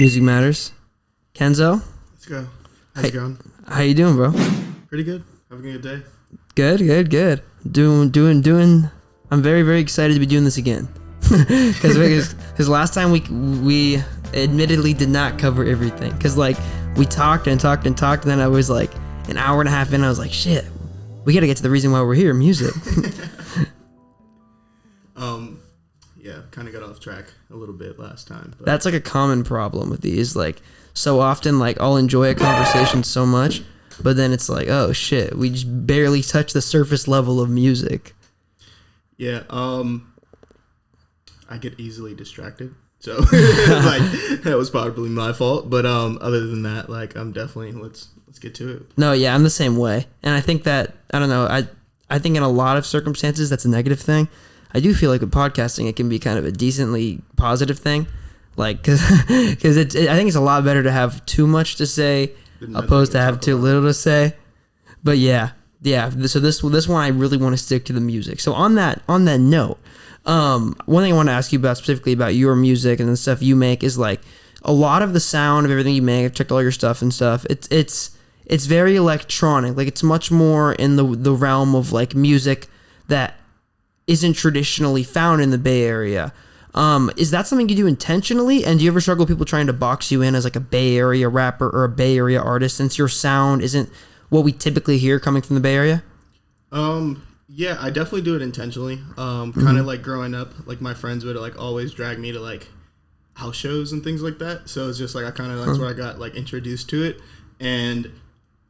Music Matters. Kenzou? Let's go. How's it going? How you doing, bro? Pretty good. Having a good day. Good. Doing. I'm very, very excited to be doing this again. Because last time we admittedly did not cover everything. Because, like, we talked, and then I was, like, an hour and a half in, I was like, shit, we got to get to the reason why we're here, music. Yeah, kind of got off track a little bit last time. But. That's, like, a common problem with these. Like, so often, like, I'll enjoy a conversation so much, but then it's like, oh, shit, we just barely touch the surface level of music. Yeah, I get easily distracted, so like that was probably my fault. But other than that, like I'm definitely let's get to it. No, yeah, I'm the same way, and I think that I don't know. I think in a lot of circumstances that's a negative thing. I do feel like with podcasting, it can be kind of a decently positive thing, like because I think it's a lot better to have too much to say opposed to have too little to say. But yeah. So this one I really want to stick to the music. So on that note, one thing I want to ask you about specifically about your music and the stuff you make is like a lot of the sound of everything you make. I've checked all your stuff and stuff. It's very electronic. Like it's much more in the realm of like music that isn't traditionally found in the Bay Area. Is that something you do intentionally? And do you ever struggle with people trying to box you in as like a Bay Area rapper or a Bay Area artist since your sound isn't what we typically hear coming from the Bay Area? Yeah, I definitely do it intentionally. Kind of like growing up, like my friends would like always drag me to like house shows and things like that. So it's just like I kind of that's where I got like introduced to it. And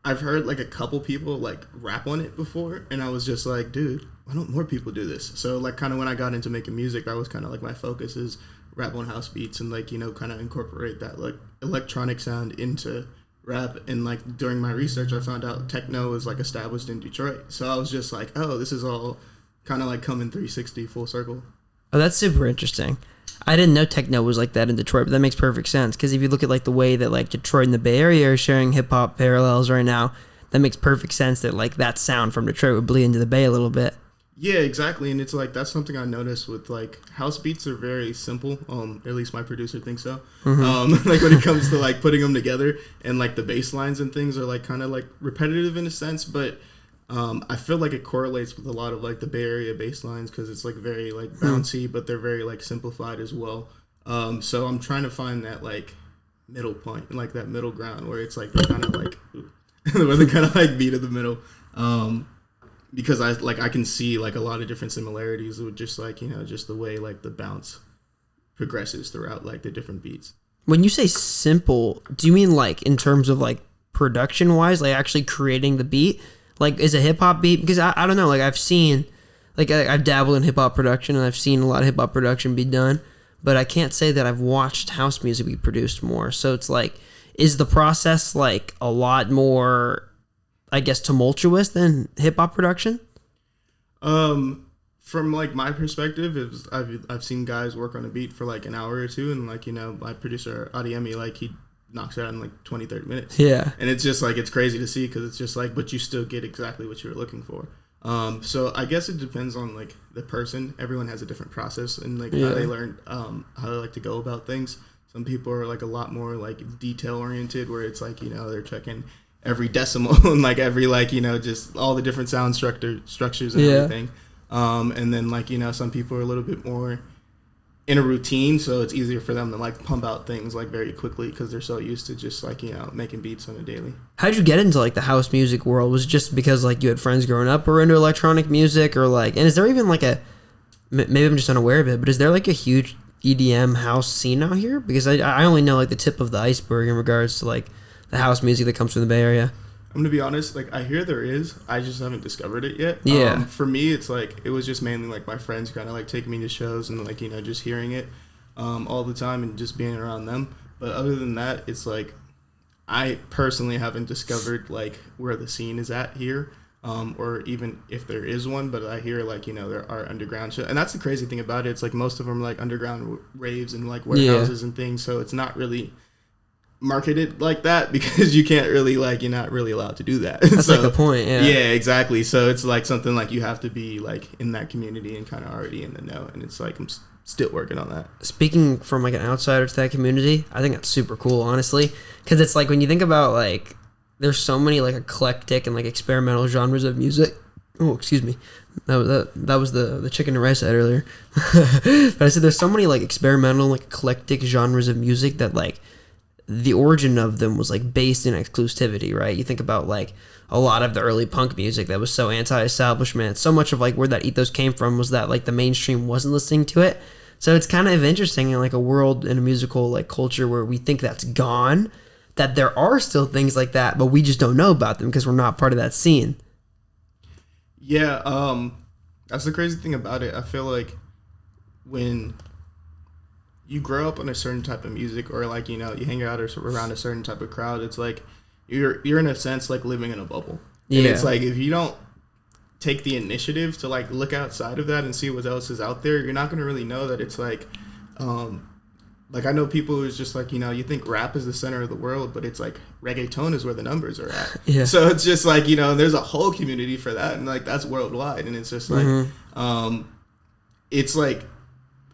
I've heard like a couple people like rap on it before, and I was just like, dude, why don't more people do this? So like kind of when I got into making music, that was kind of like my focus is rap on house beats and like, you know, kind of incorporate that like electronic sound into rap. And like during my research I found out techno was like established in Detroit, so I was just like, oh, this is all kind of like coming 360 full circle. Oh, that's super interesting. I didn't know techno was like that in Detroit, but that makes perfect sense because if you look at like the way that like Detroit and the Bay Area are sharing hip-hop parallels right now, that makes perfect sense that like that sound from Detroit would bleed into the Bay a little bit. Yeah, exactly. And it's like that's something I noticed with like house beats are very simple. At least my producer thinks so. Like when it comes to like putting them together, and like the bass lines and things are like kind of like repetitive in a sense, but I feel like it correlates with a lot of like the Bay Area bass lines because it's like very like bouncy, but they're very like simplified as well. So I'm trying to find that like middle point, like that middle ground where it's like kind of like where they kind of like meet in the middle. Because I can see like a lot of different similarities with just like, you know, just the way like the bounce progresses throughout like the different beats. When you say simple, do you mean like in terms of like production wise, like actually creating the beat? Like is a hip hop beat? Because I don't know, like I've seen, like I've dabbled in hip hop production and I've seen a lot of hip hop production be done, but I can't say that I've watched house music be produced more. So it's like, is the process like a lot more, I guess, tumultuous than hip hop production? From like my perspective, I've seen guys work on a beat for like an hour or two, and like, you know, my producer Adiemi, like he knocks it out in like 20-30 minutes. Yeah. And it's just like it's crazy to see because it's just like, but you still get exactly what you were looking for. So I guess it depends on like the person. Everyone has a different process and like how they learn how they like to go about things. Some people are like a lot more like detail oriented, where it's like, you know, they're checking every decimal and like every like, you know, just all the different sound structures and everything. And then like, you know, some people are a little bit more in a routine, so it's easier for them to like pump out things like very quickly because they're so used to just like, you know, making beats on a daily. How'd you get into like the house music world? Was it just because like you had friends growing up who were into electronic music, or like, and is there even like a, maybe I'm just unaware of it, but is there like a huge EDM house scene out here? Because I only know like the tip of the iceberg in regards to like the house music that comes from the Bay Area. I'm gonna be honest, like I hear there is, I just haven't discovered it yet. Yeah. For me, it's like it was just mainly like my friends kind of like taking me to shows and like, you know, just hearing it all the time and just being around them. But other than that, it's like I personally haven't discovered like where the scene is at here, or even if there is one. But I hear like, you know, there are underground shows, and that's the crazy thing about it. It's like most of them are like underground raves and like warehouses and things, so it's not really marketed like that because you can't really like, you're not really allowed to do that. That's so, like the point. Yeah, exactly. So it's like something like you have to be like in that community and kind of already in the know, and it's like still working on that. Speaking from like an outsider to that community, I think that's super cool, honestly, because it's like when you think about like there's so many like eclectic and like experimental genres of music. Oh, excuse me. That was the chicken and rice I had earlier. But I said there's so many like experimental, like eclectic genres of music that like the origin of them was like based in exclusivity, right? You think about like a lot of the early punk music that was so anti-establishment. So much of like where that ethos came from was that like the mainstream wasn't listening to it. So it's kind of interesting in like a world in a musical like culture where we think that's gone, that there are still things like that, but we just don't know about them because we're not part of that scene. Yeah, that's the crazy thing about it. I feel like when you grow up on a certain type of music, or like, you know, you hang out or around a certain type of crowd, it's like you're in a sense like living in a bubble. Yeah. And it's like if you don't take the initiative to like look outside of that and see what else is out there, you're not going to really know that it's like I know people who's just like, you know, you think rap is the center of the world, but it's like reggaeton is where the numbers are at. Yeah. So it's just like, you know, there's a whole community for that, and like that's worldwide, and it's just like it's like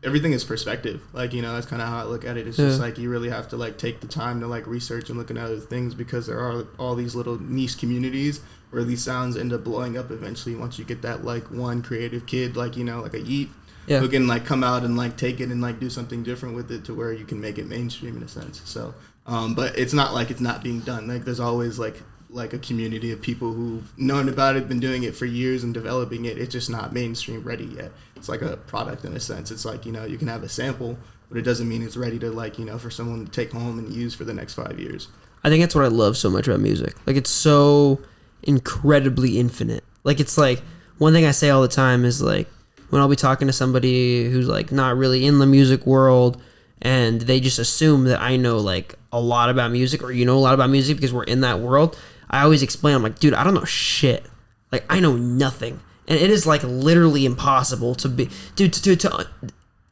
everything is perspective. Like, you know, that's kind of how I look at it. It's just like you really have to like take the time to like research and look at other things, because there are all these little niche communities where these sounds end up blowing up eventually once you get that like one creative kid, like, you know, like a Yeet. Yeah. Who can like come out and like take it and like do something different with it to where you can make it mainstream in a sense. So, but it's not like it's not being done. Like there's always like a community of people who've known about it, been doing it for years and developing it. It's just not mainstream ready yet. It's like a product in a sense. It's like, you know, you can have a sample, but it doesn't mean it's ready to like, you know, for someone to take home and use for the next 5 years. I think that's what I love so much about music. Like it's so incredibly infinite. Like it's like one thing I say all the time is like, when I'll be talking to somebody who's like not really in the music world and they just assume that I know like a lot about music, or you know a lot about music because we're in that world, I always explain, I'm like, dude, I don't know shit. Like I know nothing. And it is like literally impossible to be, dude, to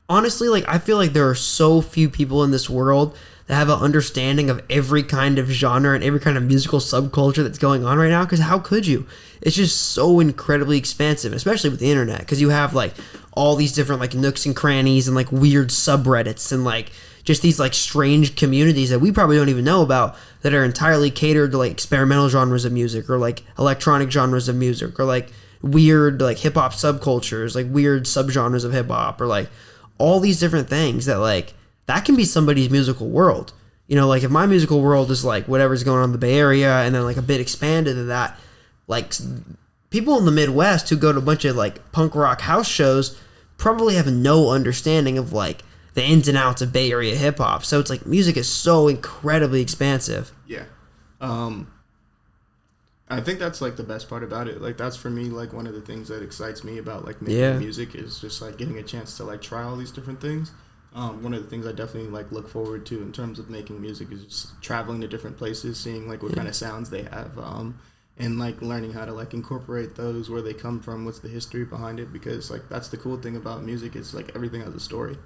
honestly, like I feel like there are so few people in this world that have an understanding of every kind of genre and every kind of musical subculture that's going on right now, because how could you? It's just so incredibly expansive, especially with the internet, because you have like all these different like nooks and crannies and like weird subreddits and like just these like strange communities that we probably don't even know about that are entirely catered to like experimental genres of music, or like electronic genres of music, or like weird like hip-hop subcultures, like weird subgenres of hip-hop, or like all these different things that like that can be somebody's musical world. You know, like if my musical world is like whatever's going on in the Bay Area and then like a bit expanded to that, like people in the Midwest who go to a bunch of like punk rock house shows probably have no understanding of like the ins and outs of Bay Area hip hop. So it's like music is so incredibly expansive. Yeah. I think that's like the best part about it. Like that's for me like one of the things that excites me about like making music is just like getting a chance to like try all these different things. One of the things I definitely like look forward to in terms of making music is just traveling to different places, seeing like what kind of sounds they have, and like learning how to like incorporate those, where they come from, what's the history behind it, because like that's the cool thing about music is like everything has a story.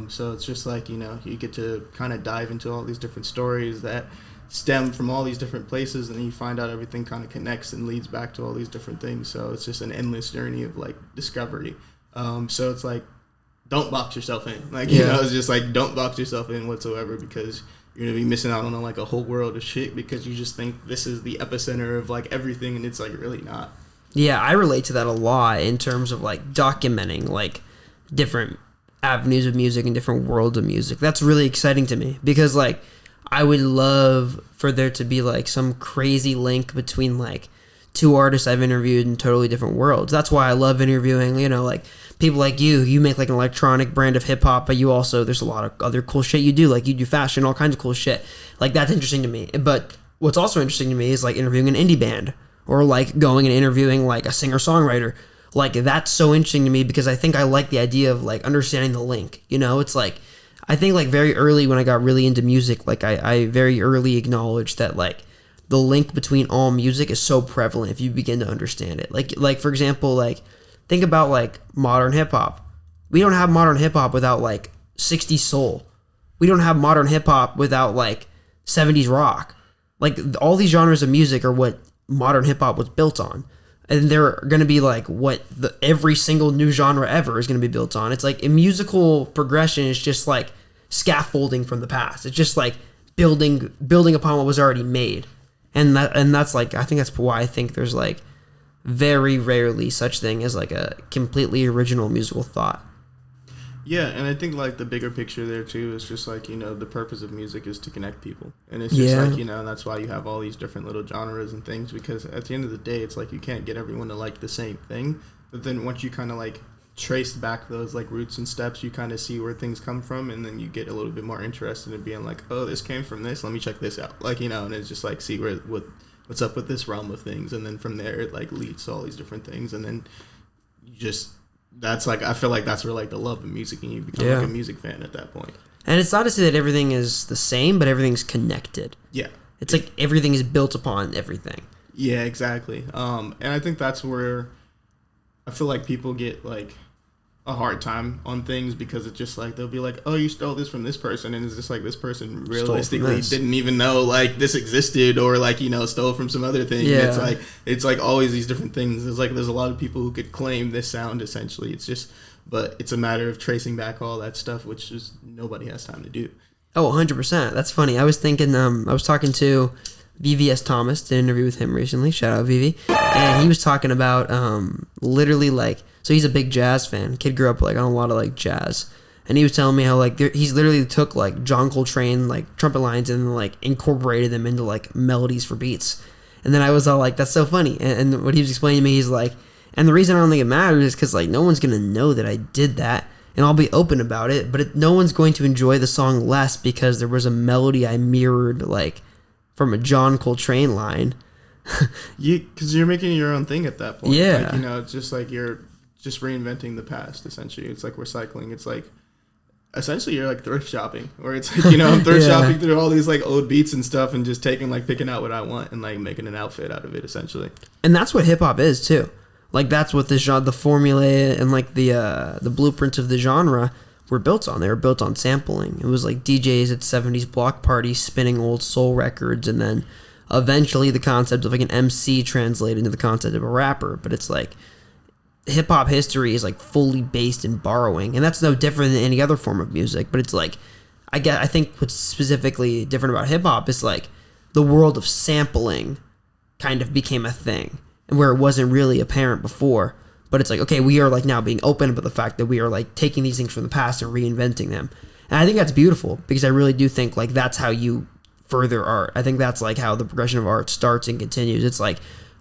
So it's just like, you know, you get to kind of dive into all these different stories that stem from all these different places, and then you find out everything kind of connects and leads back to all these different things. So it's just an endless journey of like discovery. So it's like, don't box yourself in. Like, you know, it's just like, don't box yourself in whatsoever, because you're going to be missing out on like a whole world of shit because you just think this is the epicenter of like everything, and it's like really not. Yeah, I relate to that a lot in terms of like documenting like different avenues of music and different worlds of music. That's really exciting to me, because like I would love for there to be like some crazy link between like two artists I've interviewed in totally different worlds. That's why I love interviewing, you know, like people like you make like an electronic brand of hip hop, but you also, there's a lot of other cool shit you do. Like you do fashion, all kinds of cool shit. Like that's interesting to me. But what's also interesting to me is like interviewing an indie band, or like going and interviewing like a singer-songwriter. Like that's so interesting to me, because I think I like the idea of like understanding the link, you know. It's like, I think like very early when I got really into music, like I very early acknowledged that like the link between all music is so prevalent if you begin to understand it. Like for example, like think about like modern hip hop. We don't have modern hip hop without like 60s soul. We don't have modern hip hop without like 70s rock. Like all these genres of music are what modern hip hop was built on. and they're going to be like what every single new genre ever is going to be built on. It's like a musical progression is just like scaffolding from the past. It's just like building upon what was already made. And that's like, I think that's why I think there's like very rarely such thing as like a completely original musical thought. Yeah, and I think like the bigger picture there too is just like, the purpose of music is to connect people. And it's just like, and that's why you have all these different little genres and things, because at the end of the day, it's like you can't get everyone to like the same thing. But then once you kind of like trace back those like roots and steps, you kind of see where things come from, and then you get a little bit more interested in being like, oh, this came from this, let me check this out. Like, and it's just like, see what's up with this realm of things. And then from there, it like leads to all these different things. And then you just... that's like, I feel like that's where like the love of music, and you become like a music fan at that point. And it's not to say that everything is the same, but everything's connected. Yeah. It's like everything is built upon everything. Yeah, exactly. And I think that's where I feel like people get like a hard time on things, because it's just like they'll be like, oh, you stole this from this person, and it's just like this person realistically didn't even know like this existed, or like stole from some other thing. Yeah. It's like always these different things. There's a lot of people who could claim this sound essentially. It's just, but it's a matter of tracing back all that stuff, which just nobody has time to do. Oh, 100%. That's funny. I was thinking, I was talking to VVS Thomas, did an interview with him recently. Shout out VV. And he was talking about literally like, so he's a big jazz fan. Kid grew up like on a lot of like jazz. And he was telling me how like he's literally took like John Coltrane like trumpet lines and like incorporated them into like melodies for beats. And then I was all like, that's so funny. And what he was explaining to me, he's like, and the reason I don't think it matters is because like no one's gonna know that I did that, and I'll be open about it. But no one's going to enjoy the song less because there was a melody I mirrored like from a John Coltrane line. Because you're making your own thing at that point. Yeah. Like, it's just like you're just reinventing the past, essentially. It's like recycling. It's like, essentially you're like thrift shopping, where it's like, I'm thrift shopping through all these like old beats and stuff, and just picking out what I want and like making an outfit out of it, essentially. And that's what hip hop is too. Like that's what the genre, the formula and like the blueprints of the genre were built on. They were built on sampling. It was like DJs at 70s block parties spinning old soul records, and then eventually the concept of like an MC translated into the concept of a rapper. But it's like hip hop history is like fully based in borrowing, and that's no different than any other form of music. But it's like, I think what's specifically different about hip hop is like the world of sampling kind of became a thing, and where it wasn't really apparent before. But it's like, okay, we are like now being open about the fact that we are like taking these things from the past and reinventing them. And I think that's beautiful, because I really do think like that's how you further art. I think that's like how the progression of art starts and continues. It's like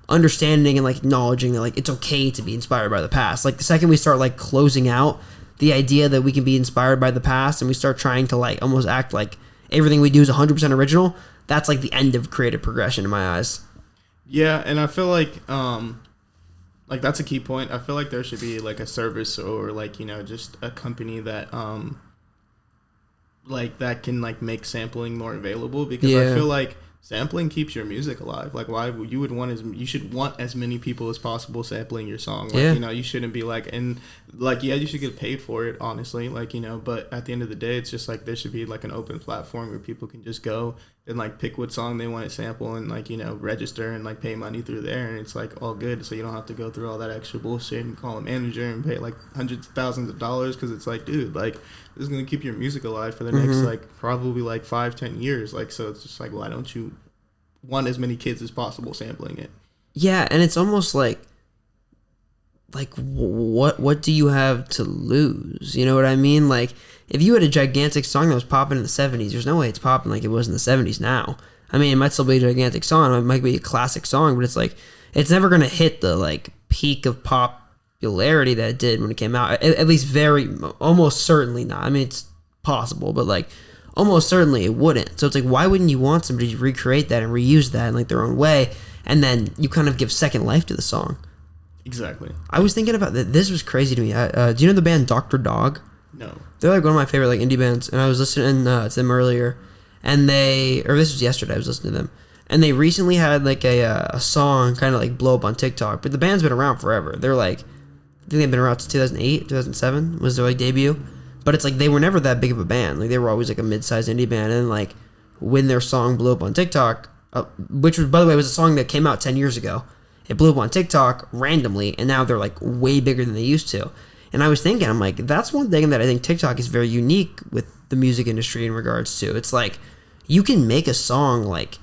understanding and like acknowledging that like it's okay to be inspired by the past. Like the second we start like closing out the idea that we can be inspired by the past, and we start trying to like almost act like everything we do is 100% original, that's like the end of creative progression in my eyes. Yeah, and I feel like that's a key point. I feel like there should be like a service, or like just a company that like that can like make sampling more available, because I feel like sampling keeps your music alive. Like, why you should want as many people as possible sampling your song. Like, you shouldn't be like, and like, you should get paid for it, honestly. Like, but at the end of the day, it's just like there should be like an open platform where people can just go and like pick what song they want to sample, and like, register and like pay money through there, and it's like all good. So you don't have to go through all that extra bullshit and call a manager and pay like hundreds of thousands of dollars, because it's like, dude, like this is going to keep your music alive for the next like probably like 5-10 years. Like, so it's just like, why don't you want as many kids as possible sampling it? Yeah, and it's almost like what do you have to lose? You know what I mean? Like, if you had a gigantic song that was popping in the 70s, there's no way it's popping like it was in the 70s now. I mean, it might still be a gigantic song, it might be a classic song, but it's like, it's never going to hit the like peak of popularity that it did when it came out. At least almost certainly not. I mean, it's possible, but like almost certainly it wouldn't. So it's like, why wouldn't you want somebody to recreate that and reuse that in like their own way, and then you kind of give second life to the song? Exactly. I was thinking about that. This was crazy to me. Do you know the band Dr. Dog? No. They're like one of my favorite like indie bands, and I was listening to them earlier, and this was yesterday, I was listening to them, and they recently had like a song kind of like blow up on TikTok, but the band's been around forever. They're like, I think they've been around since 2008, 2007 was their like debut, but it's like they were never that big of a band. Like, they were always like a mid-sized indie band, and like when their song blew up on TikTok, which was, by the way, was a song that came out 10 years ago, it blew up on TikTok randomly, and now they're like way bigger than they used to. And I was thinking, I'm like, that's one thing that I think TikTok is very unique with the music industry in regards to. It's like, you can make a song like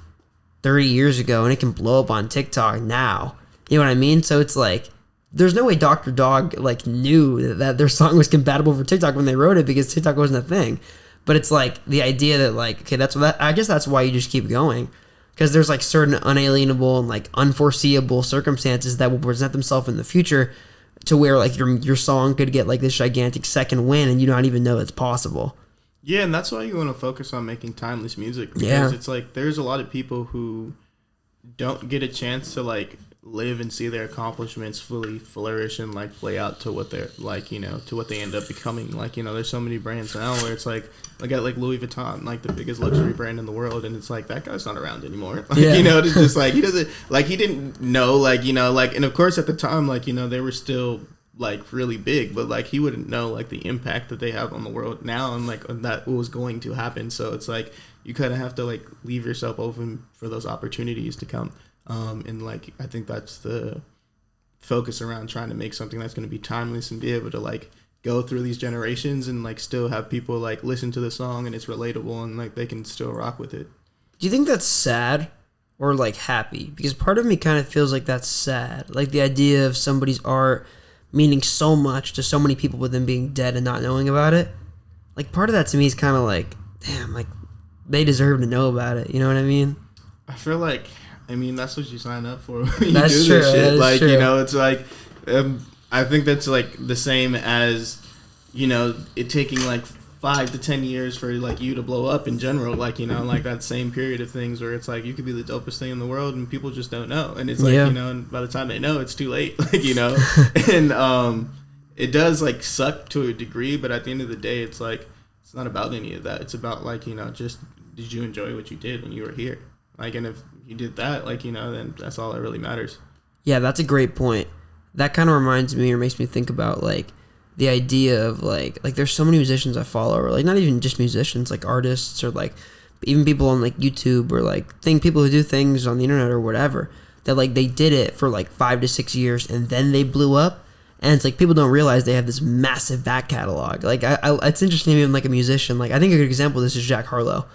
30 years ago and it can blow up on TikTok now. You know what I mean? So it's like, there's no way Dr. Dog like knew that their song was compatible for TikTok when they wrote it, because TikTok wasn't a thing. But it's like the idea that like, okay, I guess that's why you just keep going, because there's like certain unalienable and like unforeseeable circumstances that will present themselves in the future to where like your song could get like this gigantic second win and you don't even know it's possible. Yeah, and that's why you want to focus on making timeless music, because it's like there's a lot of people who don't get a chance to like live and see their accomplishments fully flourish and like play out to what they're like, you know, to what they end up becoming. Like, you know, there's so many brands now where it's like at like Louis Vuitton, like the biggest luxury brand in the world, and it's like that guy's not around anymore. Like, you know, it's just like he didn't know, like, you know, like, and of course at the time, like, you know, they were still like really big, but like he wouldn't know like the impact that they have on the world now, and like that was going to happen. So it's like you kind of have to like leave yourself open for those opportunities to come. And like I think that's the focus around trying to make something that's going to be timeless and be able to like go through these generations and like still have people like listen to the song and it's relatable and like they can still rock with it. Do you think that's sad or like happy? Because part of me kind of feels like that's sad, like the idea of somebody's art meaning so much to so many people with them being dead and not knowing about it. Like part of that to me is kind of like, damn, like they deserve to know about it, you know what I mean? I feel like, I mean, that's what you sign up for when you that's do true, this shit. Like, true. You know, it's like, I think that's like the same as, you know, it taking like 5 to 10 years for like you to blow up in general. Like, you know, like that same period of things where it's like you could be the dopest thing in the world and people just don't know. And it's like, you know, and by the time they know, it's too late. Like, you know, and it does like suck to a degree, but at the end of the day, it's like, it's not about any of that. It's about like, you know, just did you enjoy what you did when you were here? Like, and if you did that, like, you know, then that's all that really matters. Yeah, that's a great point. That kind of reminds me or makes me think about, like, the idea of, like there's so many musicians I follow, or, like, not even just musicians, like, artists, or, like, even people on, like, YouTube, or, like, people who do things on the internet or whatever, that, like, they did it for, like, 5 to 6 years, and then they blew up, and it's, like, people don't realize they have this massive back catalog. Like, it's interesting, even, like, a musician, like, I think a good example of this is Jack Harlow.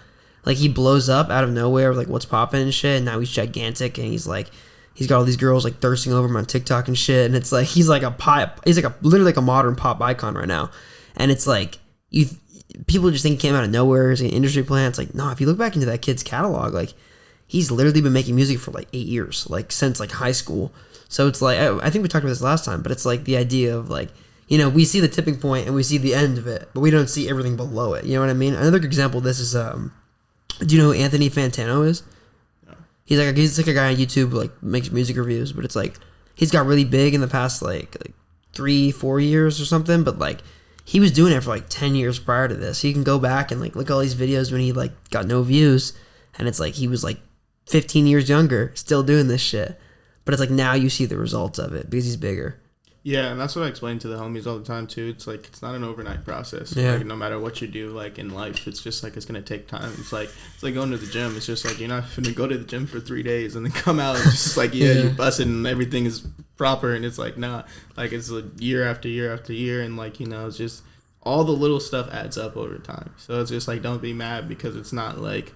Like, he blows up out of nowhere, like, what's poppin' and shit, and now he's gigantic, and he's got all these girls, like, thirsting over him on TikTok and shit, and it's, like, he's like literally like a modern pop icon right now, and it's, like, people just think he came out of nowhere as an industry plan. It's like, no, if you look back into that kid's catalog, like, he's literally been making music for, like, 8 years, like, since, like, high school, so it's, like, I think we talked about this last time, but it's, like, the idea of, like, you know, we see the tipping point, and we see the end of it, but we don't see everything below it, you know what I mean? Another good example of this is, do you know who Anthony Fantano is? No. He's like a guy on YouTube who, like, makes music reviews, but it's like he's got really big in the past like 3-4 years or something, but like he was doing it for like 10 years prior to this. So you can go back and like look at all these videos when he like got no views, and it's like he was like 15 years younger still doing this shit. But it's like now you see the results of it because he's bigger. Yeah, and that's what I explain to the homies all the time too. It's like it's not an overnight process. Yeah. Like, no matter what you do, like in life, it's just like it's gonna take time. It's like going to the gym. It's just like you're not gonna go to the gym for 3 days and then come out and just like you're busting and everything is proper, and it's like nah, like it's like year after year after year, and like, you know, it's just all the little stuff adds up over time. So it's just like don't be mad because it's not like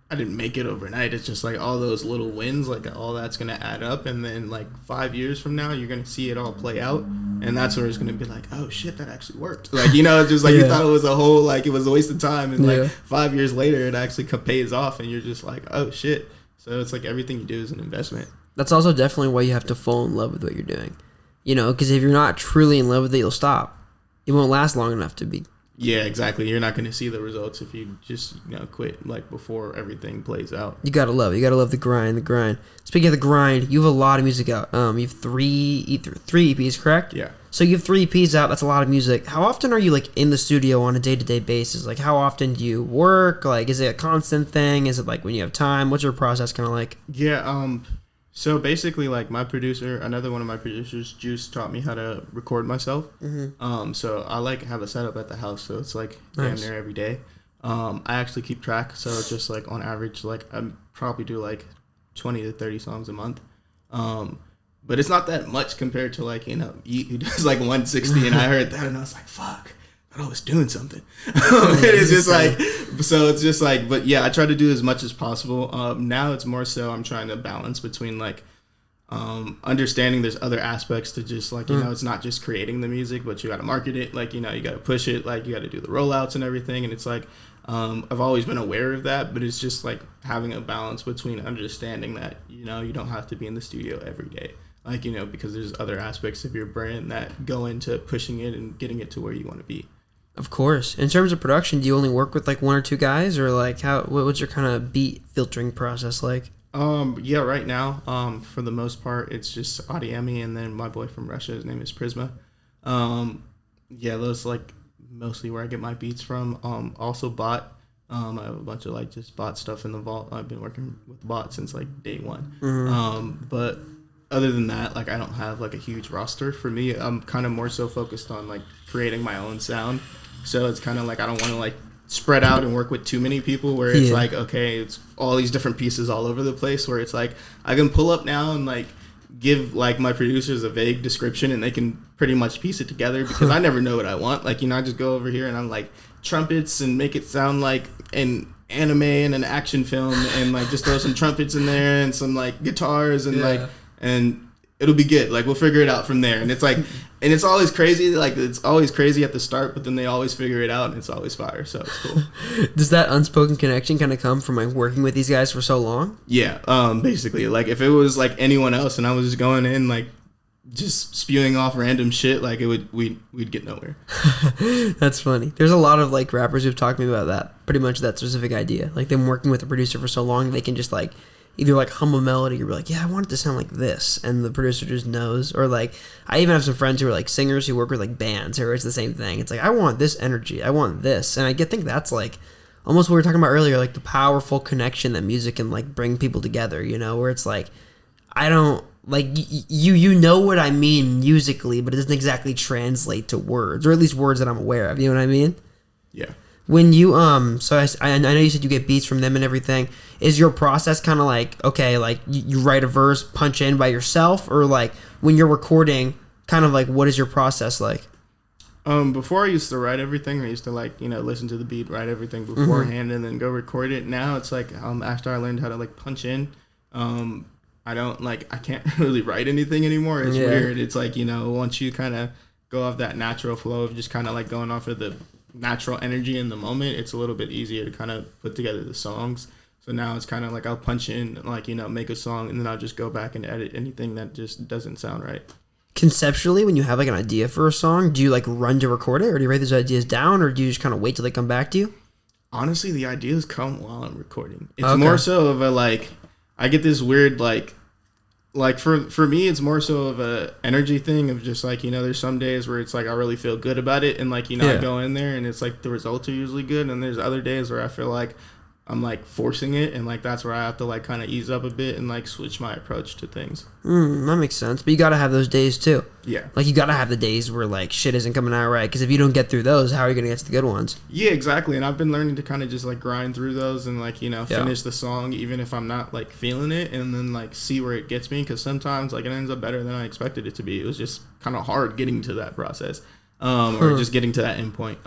I didn't make it overnight. It's just like all those little wins, like all that's going to add up. And then like 5 years from now, you're going to see it all play out. And that's where it's going to be like, oh shit, that actually worked. Like, you know, it's just like you thought it was a whole, like it was a waste of time. And like 5 years later, it actually pays off. And you're just like, oh shit. So it's like everything you do is an investment. That's also definitely why you have to fall in love with what you're doing. You know, because if you're not truly in love with it, you'll stop. It won't last long enough to be. Yeah, exactly. You're not going to see the results if you just, you know, quit like before everything plays out. You gotta love it. You gotta love the grind. Speaking of the grind, you have a lot of music out. You have three EPs, correct? Yeah. So you have 3 EPs out. That's a lot of music. How often are you like in the studio on a day-to-day basis? Like, how often do you work? Like, is it a constant thing? Is it like when you have time? What's your process kind of like? Yeah. So basically, like my producer, another one of my producers, Juice, taught me how to record myself. Mm-hmm. So I like have a setup at the house, so it's like damn near every day. I actually keep track, so it's just like on average, like I probably do like 20 to 30 songs a month. but it's not that much compared to like, you know, Yeet, who does like 160, and I heard that and I was like, fuck, I thought I was doing something. It's just like, so it's just like, but yeah, I try to do as much as possible. Now it's more so I'm trying to balance between like understanding there's other aspects to just like, you know, it's not just creating the music, but you got to market it, like, you know, you got to push it, like you got to do the rollouts and everything. And it's like, I've always been aware of that, but it's just like having a balance between understanding that, you know, you don't have to be in the studio every day, like, you know, because there's other aspects of your brand that go into pushing it and getting it to where you want to be. Of course. In terms of production, do you only work with like one or two guys, or like what's your kind of beat filtering process like? Yeah, right now, for the most part, it's just Adiemi and then my boy from Russia, his name is Prisma. Yeah, those like mostly where I get my beats from. Also Bot. I have a bunch of like just Bot stuff in the vault. I've been working with Bot since like day one. But other than that, like I don't have like a huge roster. For me, I'm kind of more so focused on like creating my own sound. So it's kind of like I don't want to like spread out and work with too many people where it's like, okay, it's all these different pieces all over the place, where it's like I can pull up now and like give like my producers a vague description and they can pretty much piece it together, because I never know what I want. Like, you know, I just go over here and I'm like trumpets and make it sound like an anime and an action film, and like just throw some trumpets in there and some like guitars and like, and it'll be good. Like, we'll figure it out from there. And it's like, and it's always crazy. Like, it's always crazy at the start, but then they always figure it out and it's always fire. So it's cool. Does that unspoken connection kind of come from like working with these guys for so long? Yeah. Basically, like if it was like anyone else and I was just going in like just spewing off random shit, like we'd get nowhere. That's funny. There's a lot of like rappers who've talked to me about that, pretty much that specific idea. Like them working with a producer for so long, they can just like either like hum a melody or be like, yeah, I want it to sound like this, and the producer just knows. Or like, I even have some friends who are like singers who work with like bands who it's the same thing. It's like, I want this energy, I want this, and I think that's like almost what we were talking about earlier, like the powerful connection that music can like bring people together, you know, where it's like, I don't like you know what I mean musically, but it doesn't exactly translate to words, or at least words that I'm aware of. You know what I mean? Yeah. When you so I know you said you get beats from them and everything. Is your process kind of like, okay, like you write a verse, punch in by yourself, or like when you're recording, kind of like what is your process like? Before I used to write everything. I used to like, you know, listen to the beat, write everything beforehand, and then go record it. Now it's like after I learned how to like punch in, I can't really write anything anymore. It's weird. It's like, you know, once you kind of go off that natural flow of just kind of like going off of the natural energy in the moment, it's a little bit easier to kind of put together the songs. So now it's kind of like I'll punch in, like, you know, make a song, and then I'll just go back and edit anything that just doesn't sound right. Conceptually, when you have like an idea for a song, do you like run to record it, or do you write those ideas down, or do you just kind of wait till they come back to you? Honestly, the ideas come while I'm recording. It's more so of a like, I get this weird like for me, it's more so of a energy thing of just like, you know, there's some days where it's like I really feel good about it, and like, you know, I go in there and it's like the results are usually good, and there's other days where I feel like I'm like forcing it, and like that's where I have to like kind of ease up a bit and like switch my approach to things. That makes sense. But you gotta have those days too. Yeah. Like you gotta have the days where like shit isn't coming out right, because if you don't get through those, how are you gonna get to the good ones? Yeah, exactly. And I've been learning to kind of just like grind through those and like, you know, finish the song even if I'm not like feeling it, and then like see where it gets me, because sometimes like it ends up better than I expected it to be. It was just kind of hard getting to that process, or just getting to that end point.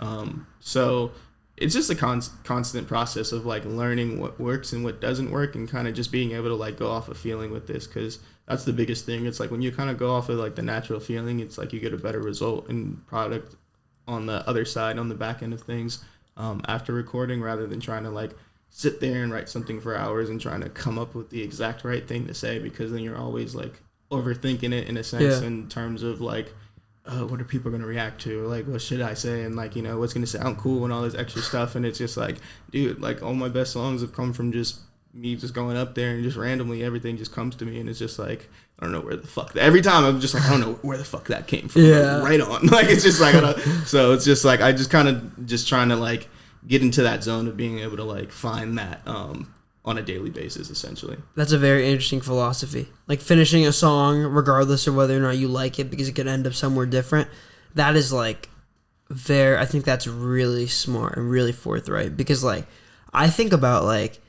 So it's just a constant process of like learning what works and what doesn't work, and kind of just being able to like go off a feeling with this, because that's the biggest thing. It's like when you kind of go off of like the natural feeling, it's like you get a better result in product on the other side, on the back end of things, after recording, rather than trying to like sit there and write something for hours and trying to come up with the exact right thing to say, because then you're always like overthinking it in a sense, in terms of like, what are people going to react to? Like, what should I say? And like, you know, what's going to sound cool and all this extra stuff. And it's just like, dude, like all my best songs have come from just me just going up there and just randomly everything just comes to me. And it's just like, I don't know where the fuck every time I'm just like, I don't know where the fuck that came from. Like, right on. Like, it's just like, so it's just like, I just kind of just trying to like get into that zone of being able to like find that, on a daily basis, essentially. That's a very interesting philosophy. Like finishing a song, regardless of whether or not you like it, because it could end up somewhere different. That is like I think that's really smart and really forthright, because like I think about like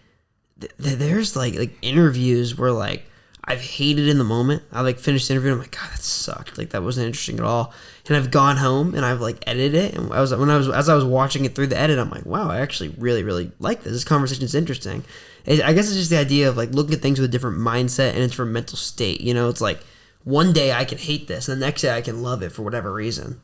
there's like interviews where like I've hated in the moment. I like finished the interview and I'm like, God, that sucked. Like that wasn't interesting at all. And I've gone home and I've like edited it. And as I was watching it through the edit, I'm like, wow, I actually really, really like this. This conversation is interesting. I guess it's just the idea of like looking at things with a different mindset and a different mental state. You know, it's like one day I can hate this and the next day I can love it for whatever reason.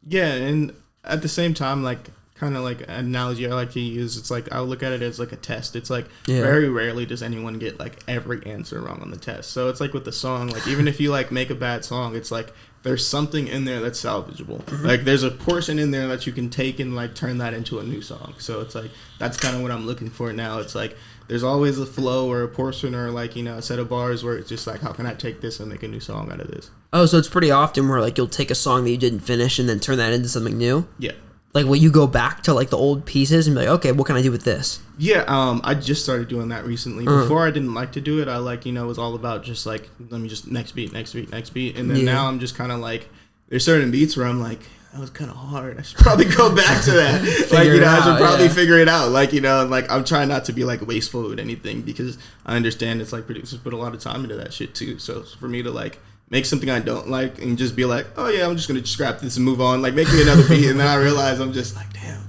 Yeah. And at the same time, like, kind of like an analogy I like to use, it's like I look at it as like a test. It's like very rarely does anyone get like every answer wrong on the test. So it's like with the song, like even if you like make a bad song, it's like there's something in there that's salvageable. Like there's a portion in there that you can take and like turn that into a new song. So it's like that's kind of what I'm looking for now. It's like there's always a flow or a portion or like, you know, a set of bars where it's just like, how can I take this and make a new song out of this? Oh, so it's pretty often where like you'll take a song that you didn't finish and then turn that into something new? Yeah. Like, will you go back to, like, the old pieces and be like, okay, what can I do with this? Yeah, I just started doing that recently. Before, I didn't like to do it. I, like, you know, was all about just, like, let me just next beat. And then now I'm just kind of, like, there's certain beats where I'm like, that was kind of hard. I should probably go back to that. Like, you know, I should probably figure it out. Like, you know, like, I'm trying not to be, like, wasteful with anything because I understand it's, like, producers put a lot of time into that shit, too. So, for me to, like, make something I don't like and just be like, oh yeah, I'm just gonna scrap this and move on. Like make me another beat, and then I realize I'm just like, damn,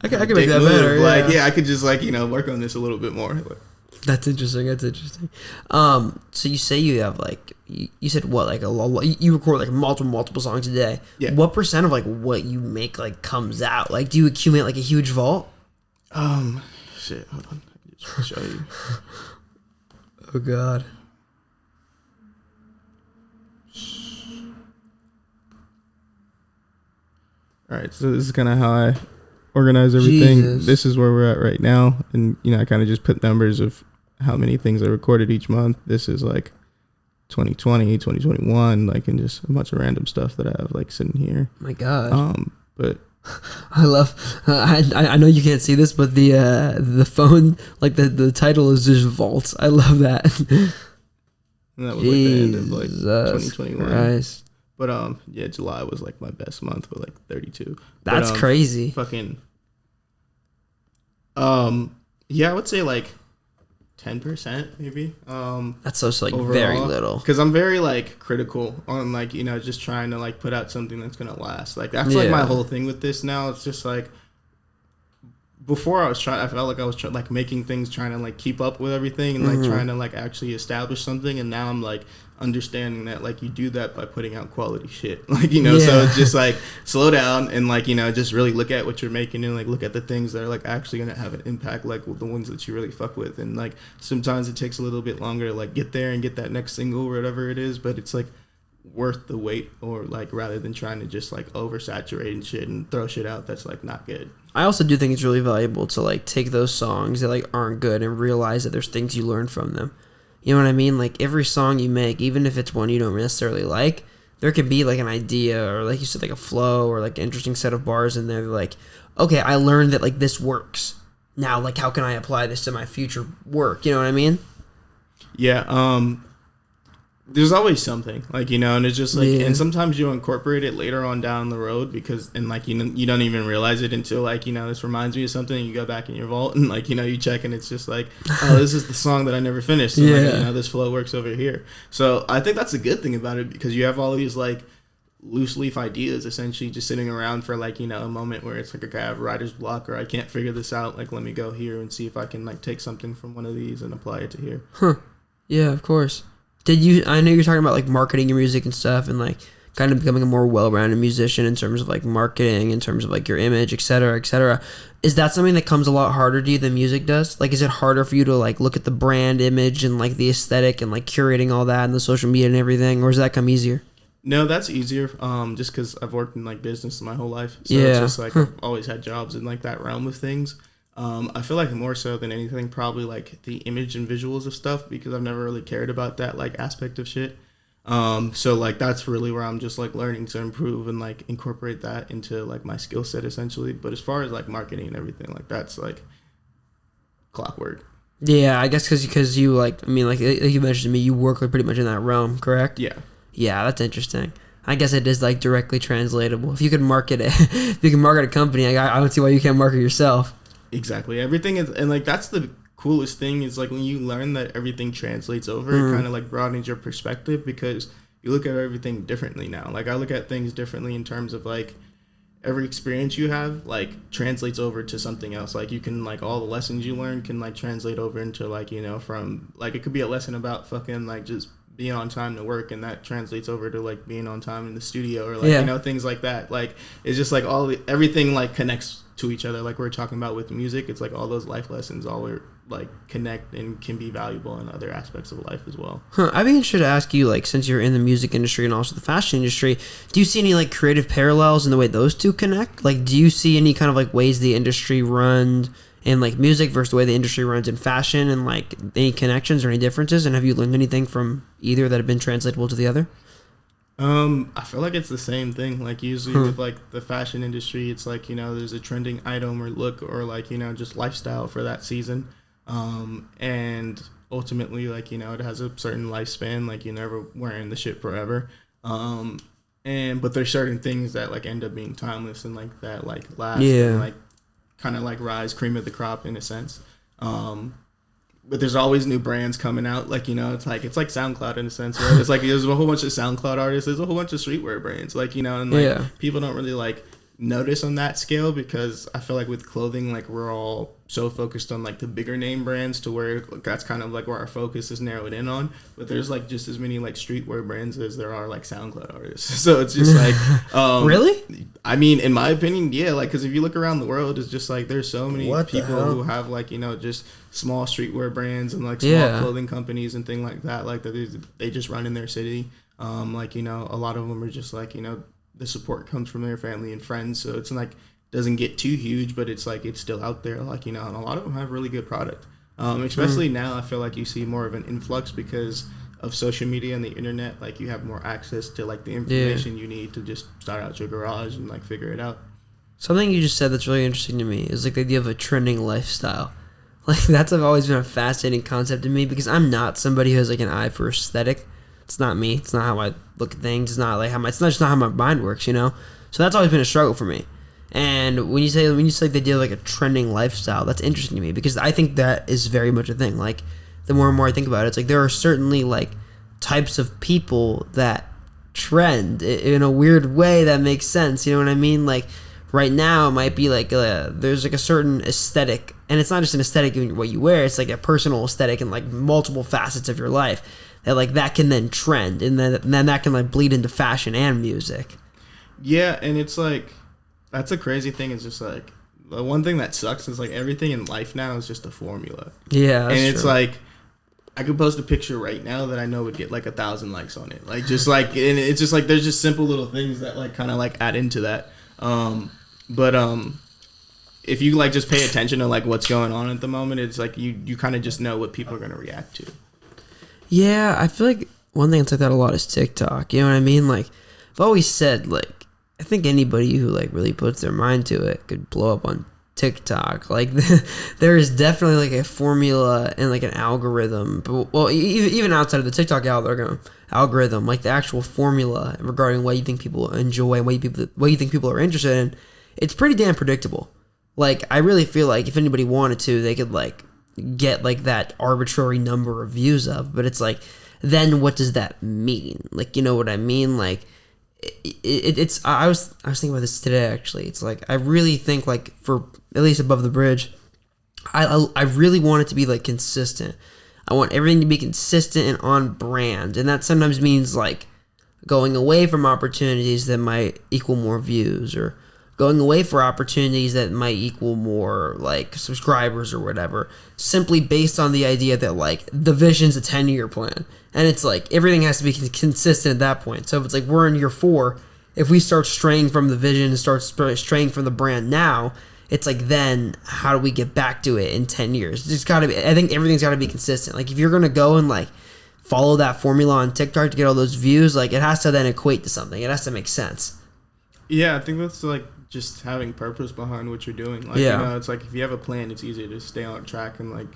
I can make that better. Like yeah, I could just like, you know, work on this a little bit more. That's interesting. So you say you have like you said what like you record like multiple songs a day. Yeah. What percent of like what you make like comes out? Like do you accumulate like a huge vault? Shit. Hold on. I can show you. Oh God. All right, so this is kind of how I organize everything. Jesus. This is where we're at right now, and you know, I kind of just put numbers of how many things I recorded each month. This is like 2020, 2021, like, and just a bunch of random stuff that I have like sitting here. My God. But I love. I know you can't see this, but the phone, like the title is just Vault. I love that. And that was like the end of like 2021. Christ. But yeah, July was like my best month with like 32. That's crazy. Fucking yeah, I would say like 10% maybe. That's so like overall, very little. Because I'm very like critical on like, you know, just trying to like put out something that's gonna last. Like that's like my whole thing with this now. It's just like before I felt like I was like making things, trying to like keep up with everything and like trying to like actually establish something. And now I'm like understanding that like you do that by putting out quality shit. Like, you know, so it's just like slow down and like, you know, just really look at what you're making and like look at the things that are like actually going to have an impact, like the ones that you really fuck with. And like sometimes it takes a little bit longer to like get there and get that next single or whatever it is, but it's like worth the wait, or like rather than trying to just like oversaturate and shit and throw shit out that's like not good. I also do think it's really valuable to like take those songs that like aren't good and realize that there's things you learn from them. You know what I mean? Like every song you make, even if it's one you don't necessarily like, there could be like an idea or like you said, like a flow or like an interesting set of bars in there. Like, okay, I learned that like this works. Now, like how can I apply this to my future work? You know what I mean? Yeah. There's always something, like, you know, and it's just like, and sometimes you incorporate it later on down the road because, and like, you know, you don't even realize it until like, you know, this reminds me of something and you go back in your vault and like, you know, you check and it's just like, oh, this is the song that I never finished. So like, you know, this flow works over here. So I think that's a good thing about it because you have all these like loose leaf ideas essentially just sitting around for like, you know, a moment where it's like, okay, I have writer's block or I can't figure this out. Like, let me go here and see if I can like take something from one of these and apply it to here. Huh. Yeah, of course. I know you're talking about like marketing your music and stuff and like kind of becoming a more well-rounded musician in terms of like marketing, in terms of like your image, et cetera, et cetera. Is that something that comes a lot harder to you than music does? Like, is it harder for you to like look at the brand image and like the aesthetic and like curating all that and the social media and everything, or does that come easier? No, that's easier. Just because I've worked in like business my whole life, so it's just like I've always had jobs in like that realm of things. I feel like more so than anything, probably like the image and visuals of stuff because I've never really cared about that like aspect of shit. So like that's really where I'm just like learning to improve and like incorporate that into like my skill set essentially. But as far as like marketing and everything, like that's like clockwork. Yeah, I guess because you like, I mean, like you mentioned to me, you work like pretty much in that realm, correct? Yeah. Yeah, that's interesting. I guess it is like directly translatable. If you can market it, if you can market a company, I don't see why you can't market yourself. Exactly. Everything is, and like that's the coolest thing is like when you learn that everything translates over, it kind of like broadens your perspective because you look at everything differently now. Like I look at things differently in terms of like every experience you have like translates over to something else. Like you can like all the lessons you learn can like translate over into like, you know, from like it could be a lesson about fucking like just being on time to work, and that translates over to like being on time in the studio or like you know, things like that. Like it's just like everything like connects to each other. Like we're talking about with music, it's like all those life lessons all like connect and can be valuable in other aspects of life as well. I'd be interested to ask you, like, since you're in the music industry and also the fashion industry, do you see any like creative parallels in the way those two connect? Like, do you see any kind of like ways the industry runs in like music versus the way the industry runs in fashion, and like any connections or any differences? And have you learned anything from either that have been translatable to the other? I feel like it's the same thing. Like usually with like the fashion industry, it's like, you know, there's a trending item or look or like, you know, just lifestyle for that season. And ultimately, like, you know, it has a certain lifespan. Like you're never wearing the shit forever. But there's certain things that like end up being timeless and like that like last and like kind of like rise cream of the crop in a sense. But there's always new brands coming out. Like, you know, it's like SoundCloud in a sense, right? It's like there's a whole bunch of SoundCloud artists. There's a whole bunch of streetwear brands, like, you know, and like people don't really like notice on that scale because I feel like with clothing, like we're all so focused on like the bigger name brands to where that's kind of like where our focus is narrowed in on. But there's like just as many like streetwear brands as there are like SoundCloud artists. So it's just like really? I mean, in my opinion, yeah. Like, because if you look around the world, it's just like there's so many people who have like, you know, just small streetwear brands and like small clothing companies and things like that. Like that they just run in their city. Like, you know, a lot of them are just like, you know, the support comes from their family and friends, so it's like doesn't get too huge, but it's like it's still out there, like, you know, and a lot of them have really good product. Especially now, I feel like you see more of an influx because of social media and the internet. Like you have more access to like the information you need to just start out your garage and like figure it out. Something you just said that's really interesting to me is like the idea of a trending lifestyle. Like that's always been a fascinating concept to me because I'm not somebody who has like an eye for aesthetic. It's not me. It's not how I look at things. It's not like it's not just not how my mind works, you know? So that's always been a struggle for me. And when you say the idea of like a trending lifestyle, that's interesting to me because I think that is very much a thing. Like the more and more I think about it, it's like there are certainly like types of people that trend in a weird way that makes sense. You know what I mean? Like right now it might be like there's like a certain aesthetic, and it's not just an aesthetic in what you wear. It's like a personal aesthetic in like multiple facets of your life. That like that can then trend, and then that can like bleed into fashion and music. Yeah, and it's like that's a crazy thing. It's just like the one thing that sucks is like everything in life now is just a formula. Yeah, and it's true. Like I could post a picture right now that I know would get like 1,000 likes on it. Like just like, and it's just like there's just simple little things that like kind of like add into that. If you like just pay attention to like what's going on at the moment, it's like you kind of just know what people are gonna react to. Yeah, I feel like one thing that's like that a lot is TikTok. You know what I mean? Like, I've always said, like, I think anybody who, like, really puts their mind to it could blow up on TikTok. Like, there is definitely, like, a formula and, like, an algorithm. But, well, even outside of the TikTok algorithm, like, the actual formula regarding what you think people enjoy, what you think people are interested in, it's pretty damn predictable. Like, I really feel like if anybody wanted to, they could, like, get like that arbitrary number of views up, but it's like, then what does that mean? Like, you know what I mean? Like it's I was thinking about this today actually. It's like I really think like for at least Above the Bridge, I really want it to be like consistent. I want everything to be consistent and on brand, and that sometimes means like going away from opportunities that might equal more views, or going away for opportunities that might equal more like subscribers or whatever, simply based on the idea that like the vision's a 10-year plan, and it's like everything has to be consistent at that point. So if it's like we're in year 4, if we start straying from the vision and start straying from the brand now, it's like then how do we get back to it in 10 years? It's just gotta be, I think everything's gotta be consistent. Like if you're gonna go and like follow that formula on TikTok to get all those views, like it has to then equate to something. It has to make sense. Yeah, I think that's like just having purpose behind what you're doing. Like, you know, it's like if you have a plan, it's easier to stay on track and like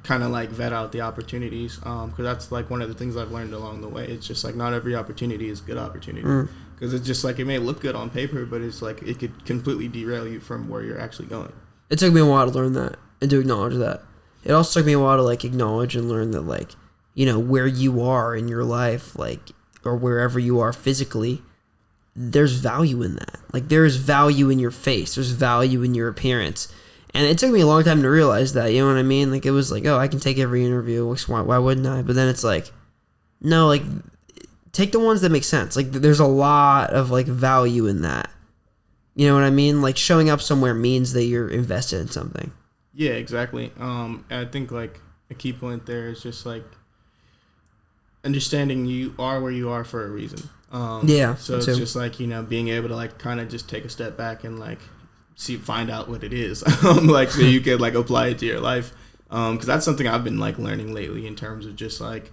kind of like vet out the opportunities. Because that's like one of the things I've learned along the way. It's just like not every opportunity is a good opportunity. Because it's just like it may look good on paper, but it's like it could completely derail you from where you're actually going. It took me a while to learn that and to acknowledge that. it also took me a while to like acknowledge and learn that like, you know, where you are in your life, like, or wherever you are physically, there's value in that. Like, there's value in your face. There's value in your appearance. And it took me a long time to realize that, you know what I mean? Like, it was like, oh, I can take every interview. Why wouldn't I? But then it's like, no, like, take the ones that make sense. Like, there's a lot of, like, value in that. You know what I mean? Like, showing up somewhere means that you're invested in something. Yeah, exactly. I think, like, a key point there is just, like, understanding you are where you are for a reason. So it's just, like, you know, being able to, like, kind of just take a step back and, like, find out what it is. Like, so you could, like, apply it to your life. Because that's something I've been, like, learning lately in terms of just, like,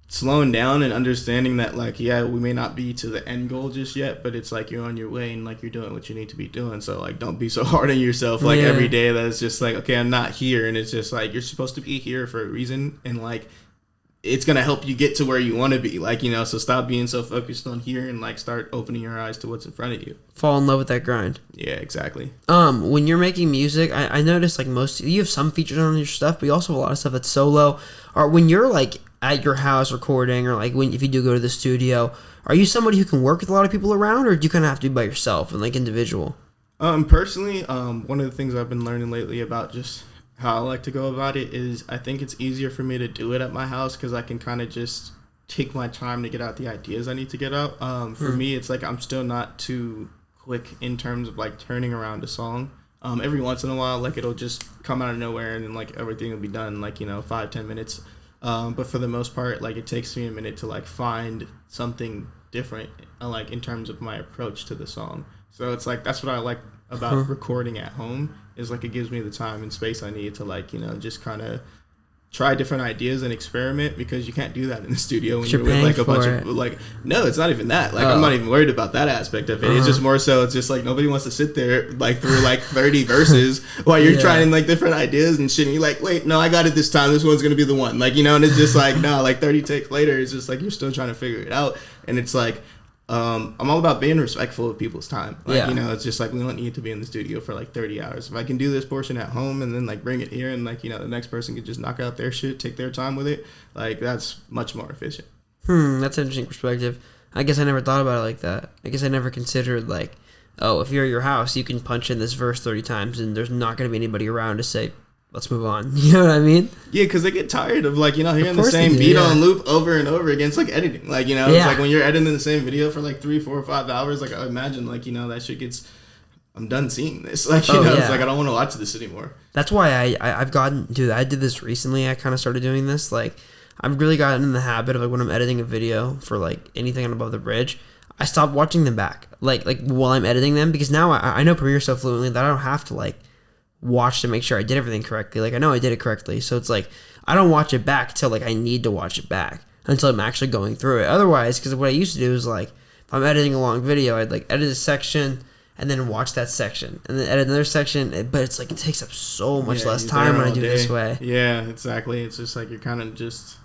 slowing down and understanding that, like, yeah, we may not be to the end goal just yet, but it's like you're on your way and like you're doing what you need to be doing. So like, don't be so hard on yourself like every day that it's just like, okay, I'm not here, and it's just like you're supposed to be here for a reason, and like it's gonna help you get to where you want to be, like, you know. So stop being so focused on here and like start opening your eyes to what's in front of you. Fall in love with that grind. Yeah, exactly. When you're making music, I noticed like you have some features on your stuff, but you also have a lot of stuff that's solo. Or when you're like at your house recording, or like if you do go to the studio, are you somebody who can work with a lot of people around, or do you kind of have to be by yourself and like individual? Personally, one of the things I've been learning lately about just how I like to go about it is I think it's easier for me to do it at my house because I can kind of just take my time to get out the ideas I need to get out. For me, it's like I'm still not too quick in terms of like turning around a song. Every once in a while, like it'll just come out of nowhere and then like everything will be done in like, you know, 5-10 minutes. But for the most part, like it takes me a minute to like find something different, like in terms of my approach to the song. So it's like that's what I like about recording at home, is like it gives me the time and space I need to like, you know, just kind of try different ideas and experiment, because you can't do that in the studio when you're with like a bunch of like, no, it's not even that. Like I'm not even worried about that aspect of it. It's just more so it's just like nobody wants to sit there like through like 30 verses while you're trying like different ideas and shit, and you're like, wait, no, I got it this time, this one's gonna be the one, like, you know. And it's just like, no, like 30 takes later, it's just like you're still trying to figure it out. And it's like I'm all about being respectful of people's time. Like, you know, it's just like we don't need to be in the studio for like 30 hours. If I can do this portion at home and then like bring it here, and like, you know, the next person can just knock out their shit, take their time with it, like that's much more efficient. That's an interesting perspective. I guess I never thought about it like that. I guess I never considered like, oh, if you're at your house, you can punch in this verse 30 times and there's not going to be anybody around to say, let's move on. You know what I mean? Yeah, because they get tired of like, you know, hearing the same beat on loop over and over again. It's like editing. Like, you know, it's like when you're editing the same video for like 3, 4, 5 hours, like I imagine like, you know, that shit gets, I'm done seeing this. Like, you know, it's like I don't want to watch this anymore. That's why I've gotten, dude, I did this recently. I kind of started doing this. Like, I've really gotten in the habit of like when I'm editing a video for like anything on Above the Bridge, I stopped watching them back. Like while I'm editing them, because now I know Premiere so fluently that I don't have to like watch to make sure I did everything correctly. Like I know I did it correctly, so it's like I don't watch it back till like I need to watch it back, until I'm actually going through it. Otherwise, because what I used to do is like if I'm editing a long video, I'd like edit a section and then watch that section and then edit another section, but it's like it takes up so much less time when I do it this way. Yeah, exactly. It's just like you're kind of just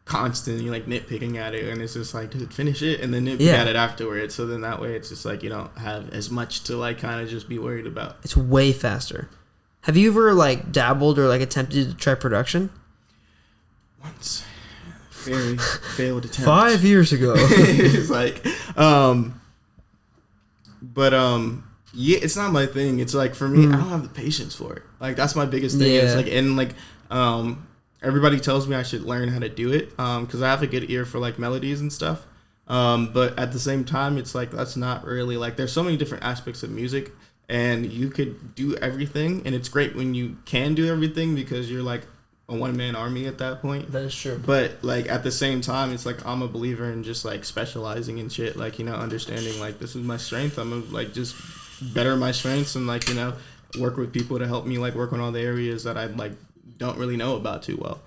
constantly like nitpicking at it, and it's just like, dude, finish it and then nitpick at it afterwards. So then that way it's just like you don't have as much to like kind of just be worried about. It's way faster. Have you ever like dabbled or like attempted to try production? Once. Very failed attempt. 5 years ago. It's like, yeah, it's not my thing. It's like for me, I don't have the patience for it. Like that's my biggest thing. It's like, and like, everybody tells me I should learn how to do it, because I have a good ear for like melodies and stuff. But at the same time, it's like that's not really like, there's so many different aspects of music. And you could do everything, and it's great when you can do everything because you're like a one-man army at that point. That is true. But like at the same time, it's like I'm a believer in just like specializing in shit. Like, you know, understanding like this is my strength. I'm gonna like just better my strengths and like, you know, work with people to help me like work on all the areas that I like don't really know about too well.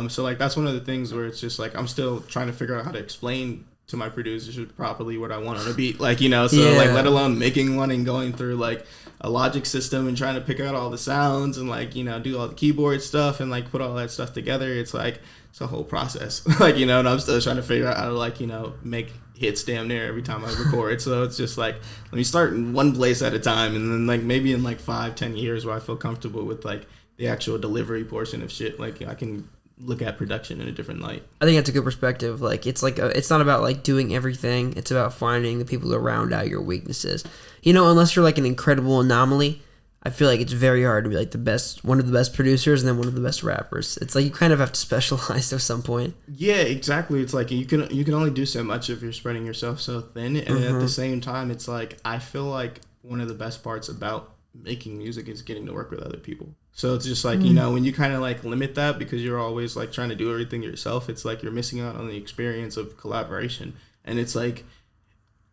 So like that's one of the things where it's just like I'm still trying to figure out how to explain to my producers properly what I want on a beat, like, you know, so like let alone making one and going through like a Logic system and trying to pick out all the sounds and like, you know, do all the keyboard stuff and like put all that stuff together. It's like it's a whole process. Like, you know, and I'm still trying to figure out how to like, you know, make hits damn near every time I record. So it's just like let me start in one place at a time, and then like maybe in like 5-10 years where I feel comfortable with like the actual delivery portion of shit. Like I can look at production in a different light. I think that's a good perspective. Like it's it's not about like doing everything. It's about finding the people who round out your weaknesses. You know, unless you're like an incredible anomaly, I feel like it's very hard to be like one of the best producers and then one of the best rappers. It's like you kind of have to specialize at some point. Yeah, exactly. It's like you can only do so much if you're spreading yourself so thin, and at the same time, it's like I feel like one of the best parts about making music is getting to work with other people. So it's just like, you know, when you kind of like limit that because you're always like trying to do everything yourself, it's like you're missing out on the experience of collaboration. And it's like,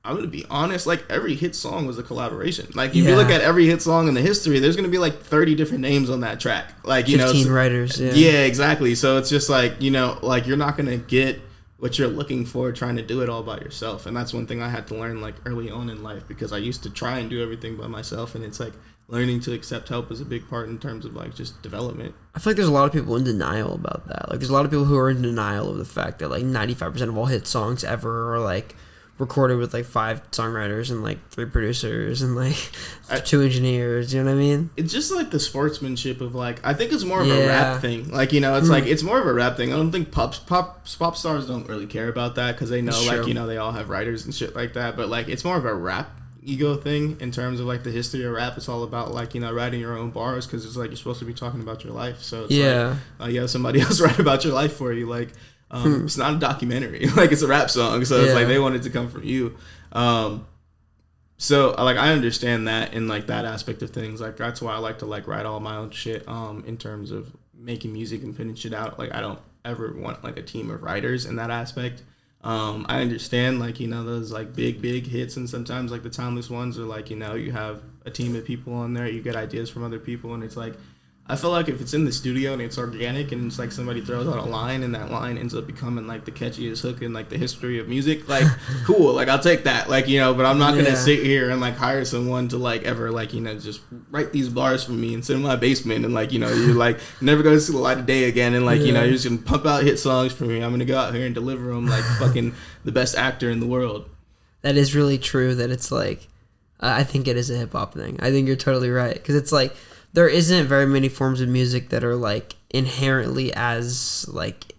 I'm going to be honest, like every hit song was a collaboration. Like if you look at every hit song in the history, there's going to be like 30 different names on that track. Like, you 15 know, writers. Yeah, exactly. So it's just like, you know, like you're not going to get what you're looking for trying to do it all by yourself. And that's one thing I had to learn like early on in life, because I used to try and do everything by myself. And it's like learning to accept help is a big part in terms of like just development. I feel like there's a lot of people in denial about that. Like there's a lot of people who are in denial of the fact that like 95% of all hit songs ever are like recorded with like 5 songwriters and like 3 producers and like 2 engineers. You know what I mean? It's just like the sportsmanship of like, I think it's more of a rap thing. Like, you know, it's like it's more of a rap thing. I don't think pop stars don't really care about that because they know like, you know, they all have writers and shit like that. But like it's more of a rap ego thing in terms of like the history of rap. It's all about like, you know, writing your own bars because it's like you're supposed to be talking about your life. So it's like you have somebody else write about your life for you. Like it's not a documentary. Like it's a rap song. So it's like they want it to come from you. So like I understand that in like that aspect of things. Like that's why I like to like write all my own shit in terms of making music and putting shit out. Like I don't ever want like a team of writers in that aspect. I understand like, you know, those like big hits, and sometimes like the timeless ones are like, you know, you have a team of people on there, you get ideas from other people, and it's like I feel like if it's in the studio and it's organic and it's like somebody throws out a line and that line ends up becoming like the catchiest hook in like the history of music, like cool, like I'll take that, like, you know, but I'm not gonna sit here and like hire someone to like ever like, you know, just write these bars for me and sit in my basement and like, you know, you're like never gonna see the light of day again, and like, you know, you're just gonna pump out hit songs for me. I'm gonna go out here and deliver them like fucking the best actor in the world. That is really true. That it's like I think it is a hip hop thing. I think you're totally right, because it's like there isn't very many forms of music that are like inherently as like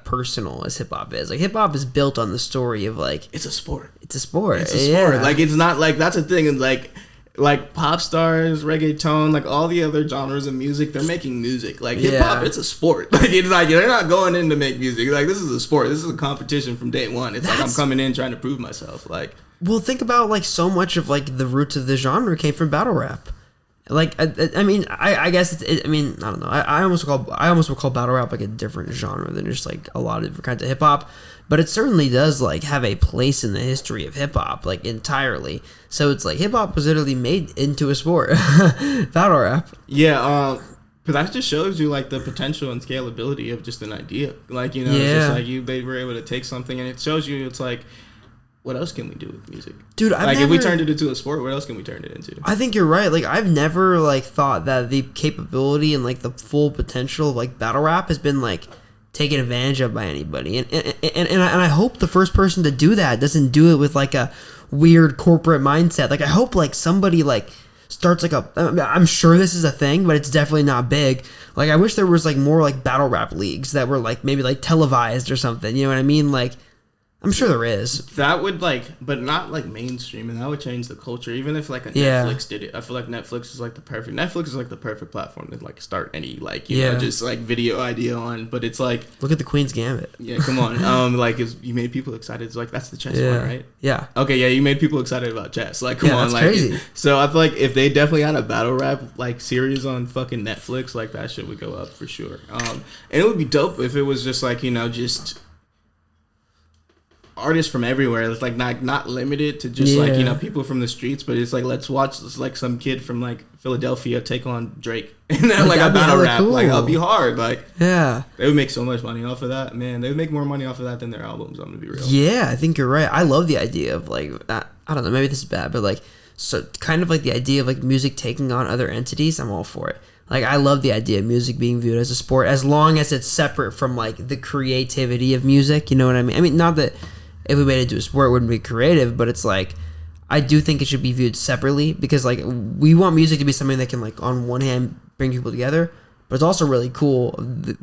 personal as hip hop is. Like hip hop is built on the story of like it's a sport. It's a sport. It's a sport. Like it's not like that's a thing. And like pop stars, reggaeton, like all the other genres of music, they're making music. Like hip hop, it's a sport. Like it's like they're not going in to make music. Like this is a sport. This is a competition from day one. It's like I'm coming in trying to prove myself. Like well, think about like so much of like the roots of the genre came from battle rap. Like I mean I guess I mean I don't know, I almost would call battle rap like a different genre than just like a lot of different kinds of hip hop, but it certainly does like have a place in the history of hip hop like entirely. So it's like hip hop was literally made into a sport. Battle rap. Yeah, but that just shows you like the potential and scalability of just an idea. Like, you know, it's just like they were able to take something, and it shows you it's like, what else can we do with music? Dude, if we turned it into a sport, what else can we turn it into? I think you're right. Like, I've never, like, thought that the capability and, like, the full potential of, like, battle rap has been, like, taken advantage of by anybody. And I hope the first person to do that doesn't do it with, like, a weird corporate mindset. Like, I hope, like, somebody, like, starts, like, I'm sure this is a thing, but it's definitely not big. Like, I wish there was, like, more, like, battle rap leagues that were, like, maybe, like, televised or something. You know what I mean? Like, I'm sure there is. That would but not like mainstream, and that would change the culture. Even if like a Netflix did it, I feel like Netflix is like the perfect platform to like start any like you know just like video idea on. But it's like look at the Queen's Gambit. Yeah, come on. Like you made people excited. It's like that's the chess one, right? Yeah. Okay, yeah, you made people excited about chess. Like come on, that's like crazy. So I feel like if they definitely had a battle rap like series on fucking Netflix, like that shit would go up for sure. And it would be dope if it was just like, you know, just artists from everywhere. It's like not limited to just like, you know, people from the streets, but it's like let's watch this, like some kid from like Philadelphia take on Drake and then like a battle rap. Cool. Like that'll be hard. Like they would make so much money off of that. Man, they would make more money off of that than their albums. I'm gonna be real. Yeah, I think you're right. I love the idea of like I don't know, maybe this is bad, but like so kind of like the idea of like music taking on other entities. I'm all for it. Like, I love the idea of music being viewed as a sport as long as it's separate from like the creativity of music. You know what I mean? I mean, not that if we made it into a sport, it wouldn't be creative, but it's like, I do think it should be viewed separately because like we want music to be something that can like on one hand bring people together, but it's also really cool,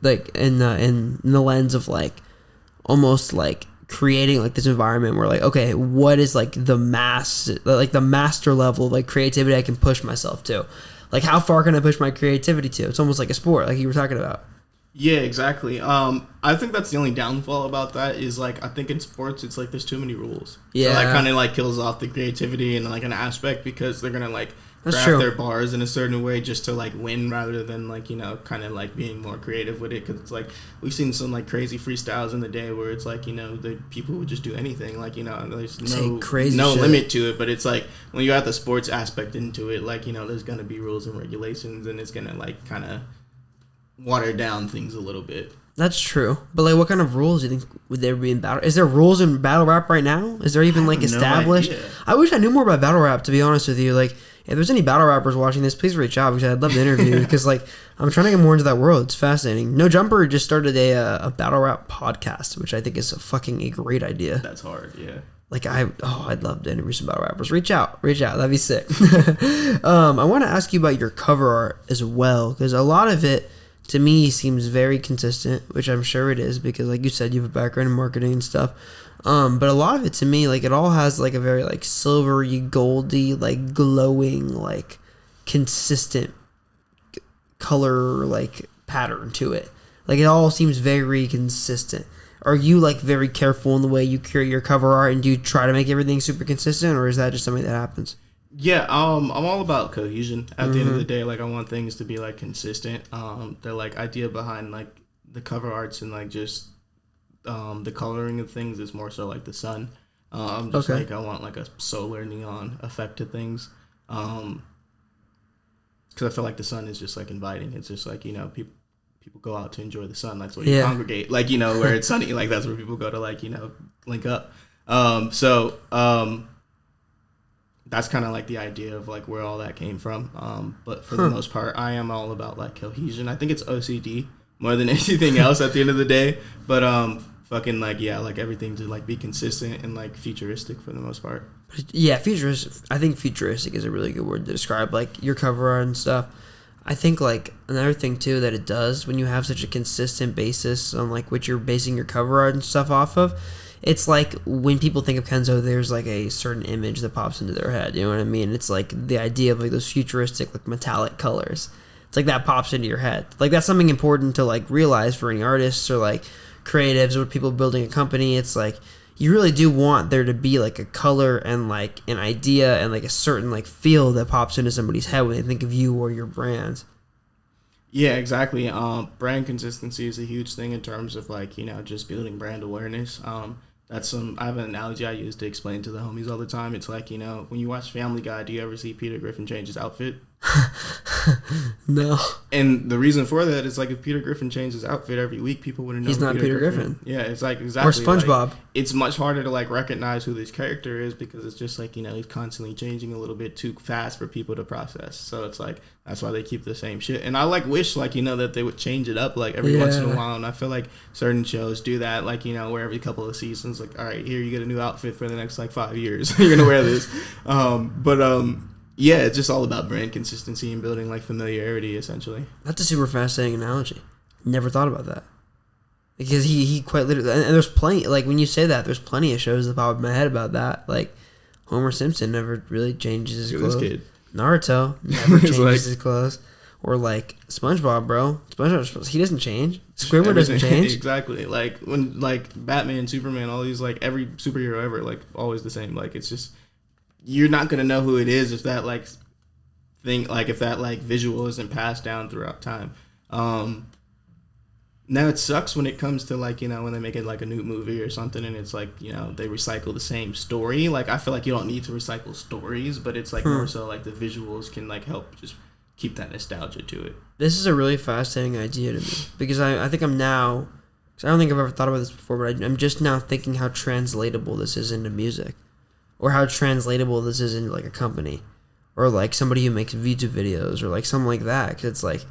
like in the lens of like almost like creating like this environment where like, okay, what is like the master level of like creativity I can push myself to? Like, how far can I push my creativity to? It's almost like a sport, like you were talking about. Yeah, exactly. I think that's the only downfall about that is like I think in sports it's like there's too many rules. Yeah, so that kind of like kills off the creativity and like an aspect because they're gonna like craft their bars in a certain way just to like win rather than like, you know, kind of like being more creative with it. Because it's like we've seen some like crazy freestyles in the day where it's like, you know, the people would just do anything, like, you know, there's no limit to it. But it's like when you add the sports aspect into it, like, you know, there's gonna be rules and regulations and it's gonna like kind of water down things a little bit. That's true. But like, what kind of rules do you think would there be in battle? Is there rules in battle rap right now? Is there even like established? No idea. I wish I knew more about battle rap, to be honest with you. Like, if there's any battle rappers watching this, please reach out because I'd love to interview because like I'm trying to get more into that world. It's fascinating. No Jumper just started a battle rap podcast, which I think is a great idea. That's hard, yeah. Like I'd love to interview some battle rappers. Reach out. That'd be sick. I want to ask you about your cover art as well because a lot of it to me seems very consistent, which I'm sure it is because like you said, you have a background in marketing and stuff. But a lot of it to me, like it all has like a very like silvery, goldy, like glowing, like consistent color like pattern to it. Like it all seems very consistent. Are you like very careful in the way you curate your cover art and do you try to make everything super consistent or is that just something that happens? Yeah, I'm all about cohesion. At the end of the day, like I want things to be like consistent. The like idea behind like the cover arts and like just the coloring of things is more so like the sun. Just like I want like a solar neon effect to things. Because I feel like the sun is just like inviting. It's just like, you know, people go out to enjoy the sun. That's where you congregate. Like, you know, where it's sunny. Like that's where people go to like, you know, link up. That's kind of like the idea of like where all that came from. But for the most part, I am all about like cohesion. I think it's OCD more than anything else at the end of the day. But fucking like, yeah, like everything to like be consistent and like futuristic for the most part. Yeah, futuristic. I think futuristic is a really good word to describe like your cover art and stuff. I think like another thing too that it does when you have such a consistent basis on like what you're basing your cover art and stuff off of, it's like when people think of Kenzou, there's like a certain image that pops into their head. You know what I mean? It's like the idea of like those futuristic, like metallic colors. It's like that pops into your head. Like that's something important to like realize for any artists or like creatives or people building a company. It's like you really do want there to be like a color and like an idea and like a certain like feel that pops into somebody's head when they think of you or your brand. Yeah, exactly. Brand consistency is a huge thing in terms of like, you know, just building brand awareness. I have an analogy I use to explain to the homies all the time. It's like, you know, when you watch Family Guy, do you ever see Peter Griffin change his outfit? No. And the reason for that is like if Peter Griffin changed his outfit every week, people wouldn't know he's not Peter Griffin. Yeah, it's like exactly. Or SpongeBob. Like, it's much harder to like recognize who this character is because it's just like, you know, he's constantly changing a little bit too fast for people to process. So it's like that's why they keep the same shit. And I like wish like, you know, that they would change it up like every once in a while. And I feel like certain shows do that, like, you know, where every couple of seasons, like, all right, here you get a new outfit for the next like 5 years. You're gonna wear this. Yeah, it's just all about brand consistency and building like familiarity, essentially. That's a super fascinating analogy. Never thought about that. Because he quite literally, and there's plenty, like when you say that, there's plenty of shows that pop in my head about that. Like Homer Simpson never really changes his clothes. Kid. Naruto never changes his clothes. Or like SpongeBob, bro. SpongeBob, he doesn't change. Squidward doesn't change. Exactly. Like when like Batman, Superman, all these like every superhero ever, like always the same. Like it's just. You're not gonna know who it is if that like thing, like if that like visual isn't passed down throughout time. Now it sucks when it comes to like, you know, when they make it like a new movie or something and it's like, you know, they recycle the same story. Like I feel like you don't need to recycle stories, but it's like more so like the visuals can like help just keep that nostalgia to it. This is a really fascinating idea to me because I think I'm now, cause I don't think I've ever thought about this before, but I'm just now thinking how translatable this is into music. Or how translatable this is in like a company, or like somebody who makes YouTube videos, or like something like that. Because it's like,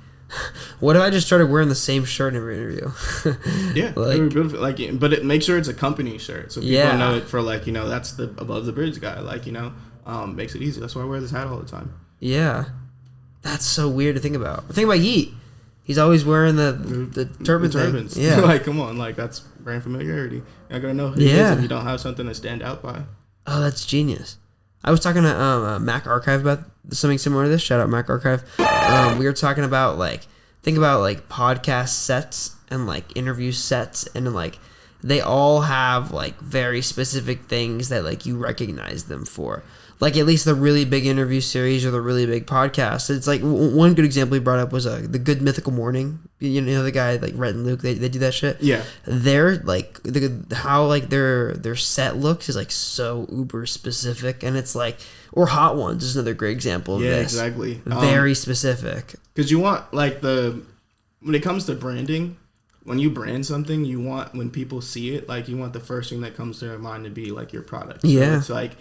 what if I just started wearing the same shirt in every interview? Yeah, like, but make sure it's a company shirt, so people know it for like, you know, that's the Above the Bridge guy. Like, you know, makes it easy. That's why I wear this hat all the time. Yeah, That's so weird to think about. Think about Yeet. He's always wearing the turban turbans. Thing. Yeah. Like, come on. Like, that's brand familiarity. You're going to know who he is if you don't have something to stand out by. Oh, that's genius. I was talking to Mac Archive about something similar to this. Shout out Mac Archive. We were talking about, like, think about, like, podcast sets and, like, interview sets. And, like, they all have, like, very specific things that, like, you recognize them for. Like, at least the really big interview series or the really big podcast. It's like, one good example he brought up was the Good Mythical Morning. You know, the guy, like, Rhett and Luke, they do that shit. Yeah. They're, like, how, like, their set looks is, like, so uber specific. And it's, like, or Hot Ones is another great example of this. Yeah, exactly. Very specific. Because you want, like, when it comes to branding, when you brand something, you want, when people see it, like, you want the first thing that comes to their mind to be, like, your product. So yeah. It's like,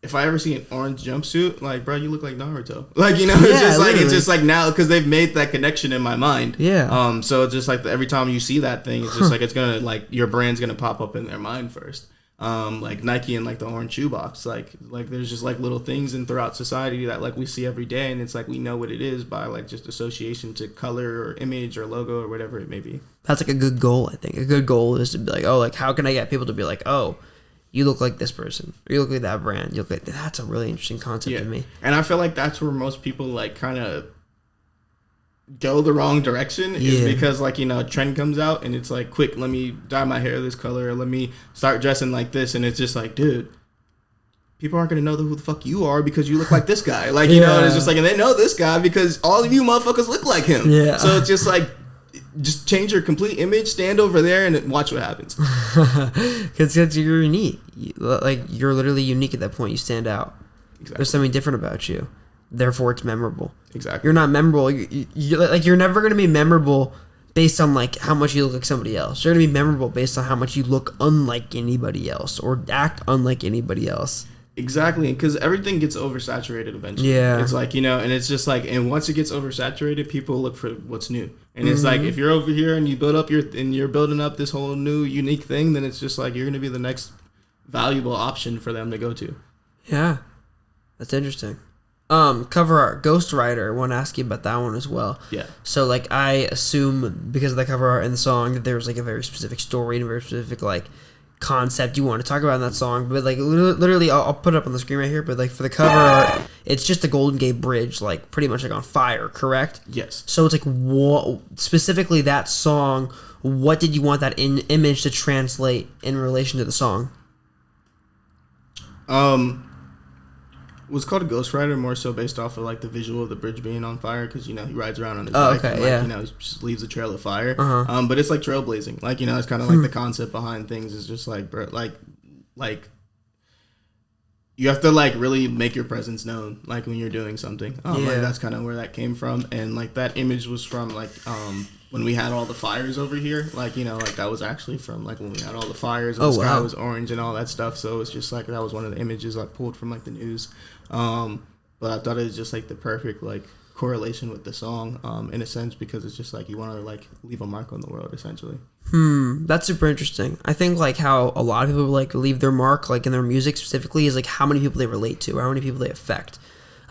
if I ever see an orange jumpsuit, like, bro, you look like Naruto. Like, you know, it's just like now, because they've made that connection in my mind. Yeah. So it's just like every time you see that thing, it's just like, it's going to, like, your brand's going to pop up in their mind first. Like Nike and, like, the orange shoebox. Like there's just, like, little things throughout society that, like, we see every day. And it's like, we know what it is by, like, just association to color or image or logo or whatever it may be. That's, like, a good goal, I think. A good goal is to be like, oh, like, how can I get people to be like, oh, you look like this person, or you look like that brand. You look like that's a really interesting concept to me. And I feel like that's where most people, like, kind of go the wrong direction is because, like, you know, a trend comes out and it's like, quick, let me dye my hair this color, or let me start dressing like this, and it's just like, dude, people aren't gonna know who the fuck you are because you look like this guy. Like, you know, and it's just like, and they know this guy because all of you motherfuckers look like him. Yeah. So it's just like, just change your complete image, stand over there, and watch what happens. Because you're unique. Like, you're literally unique at that point. You stand out. Exactly. There's something different about you. Therefore, it's memorable. Exactly. You're not memorable. You're never going to be memorable based on, like, how much you look like somebody else. You're going to be memorable based on how much you look unlike anybody else or act unlike anybody else. Exactly, because everything gets oversaturated eventually. Yeah. It's like, you know, and it's just like, and once it gets oversaturated, people look for what's new. And it's like, if you're over here and you build up you're building up this whole new unique thing, then it's just like, you're going to be the next valuable option for them to go to. Yeah. That's interesting. Cover art, Ghost Rider. I want to ask you about that one as well. Yeah. So, like, I assume because of the cover art and the song that there's, like, a very specific story and a very specific, like, concept you want to talk about in that song, but, like, literally I'll put it up on the screen right here, but, like, for the cover art, it's just the Golden Gate Bridge, like, pretty much, like, on fire, correct? Yes. So it's like, what specifically that song, what did you want that image to translate in relation to the song? It was called Ghost Rider more so based off of, like, the visual of the bridge being on fire, because, you know, he rides around on his bike and, like, you know, just leaves a trail of fire. But it's like trailblazing. Like, you know, it's kind of like the concept behind things is just like, bro, like you have to, like, really make your presence known, like, when you're doing something. Like, that's kind of where that came from. And, like, that image was from, like, when we had all the fires over here, like, you know, like, that was actually from, like, when we had all the fires and the sky was orange and all that stuff. So it's just like, that was one of the images I pulled from, like, the news. But I thought it was just, like, the perfect, like, correlation with the song, in a sense, because it's just like, you want to, like, leave a mark on the world, essentially. That's super interesting. I think, like, how a lot of people, like, leave their mark, like, in their music specifically, is, like, how many people they relate to, or how many people they affect.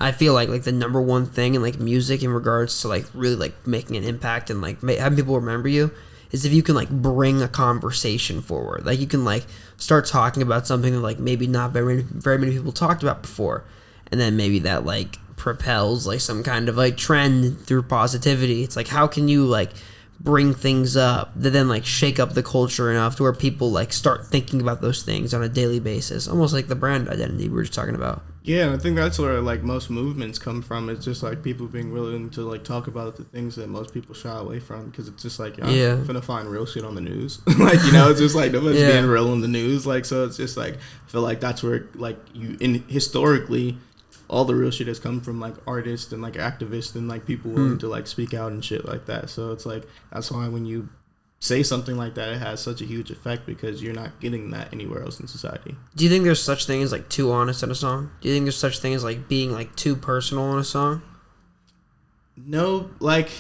I feel like the number one thing in, like, music in regards to, like, really, like, making an impact and, like, having people remember you is if you can, like, bring a conversation forward. Like, you can, like, start talking about something that, like, maybe not very many people talked about before, and then maybe that, like, propels, like, some kind of, like, trend through positivity. It's like, how can you, like, bring things up that then, like, shake up the culture enough to where people, like, start thinking about those things on a daily basis, almost like the brand identity we were just talking about. Yeah, and I think that's where, like, most movements come from. It's just, like, people being willing to, like, talk about the things that most people shy away from, because it's just, like, I'm finna find real shit on the news. Like, you know, it's just, like, nobody's being real in the news. Like, so it's just, like, I feel like that's where, like, historically, all the real shit has come from, like, artists and, like, activists and, like, people willing to, like, speak out and shit like that. So it's, like, that's why when you say something like that, it has such a huge effect, because you're not getting that anywhere else in society. Do you think there's such thing as, like, too honest in a song? Do you think there's such thing as, like, being, like, too personal in a song? No, like,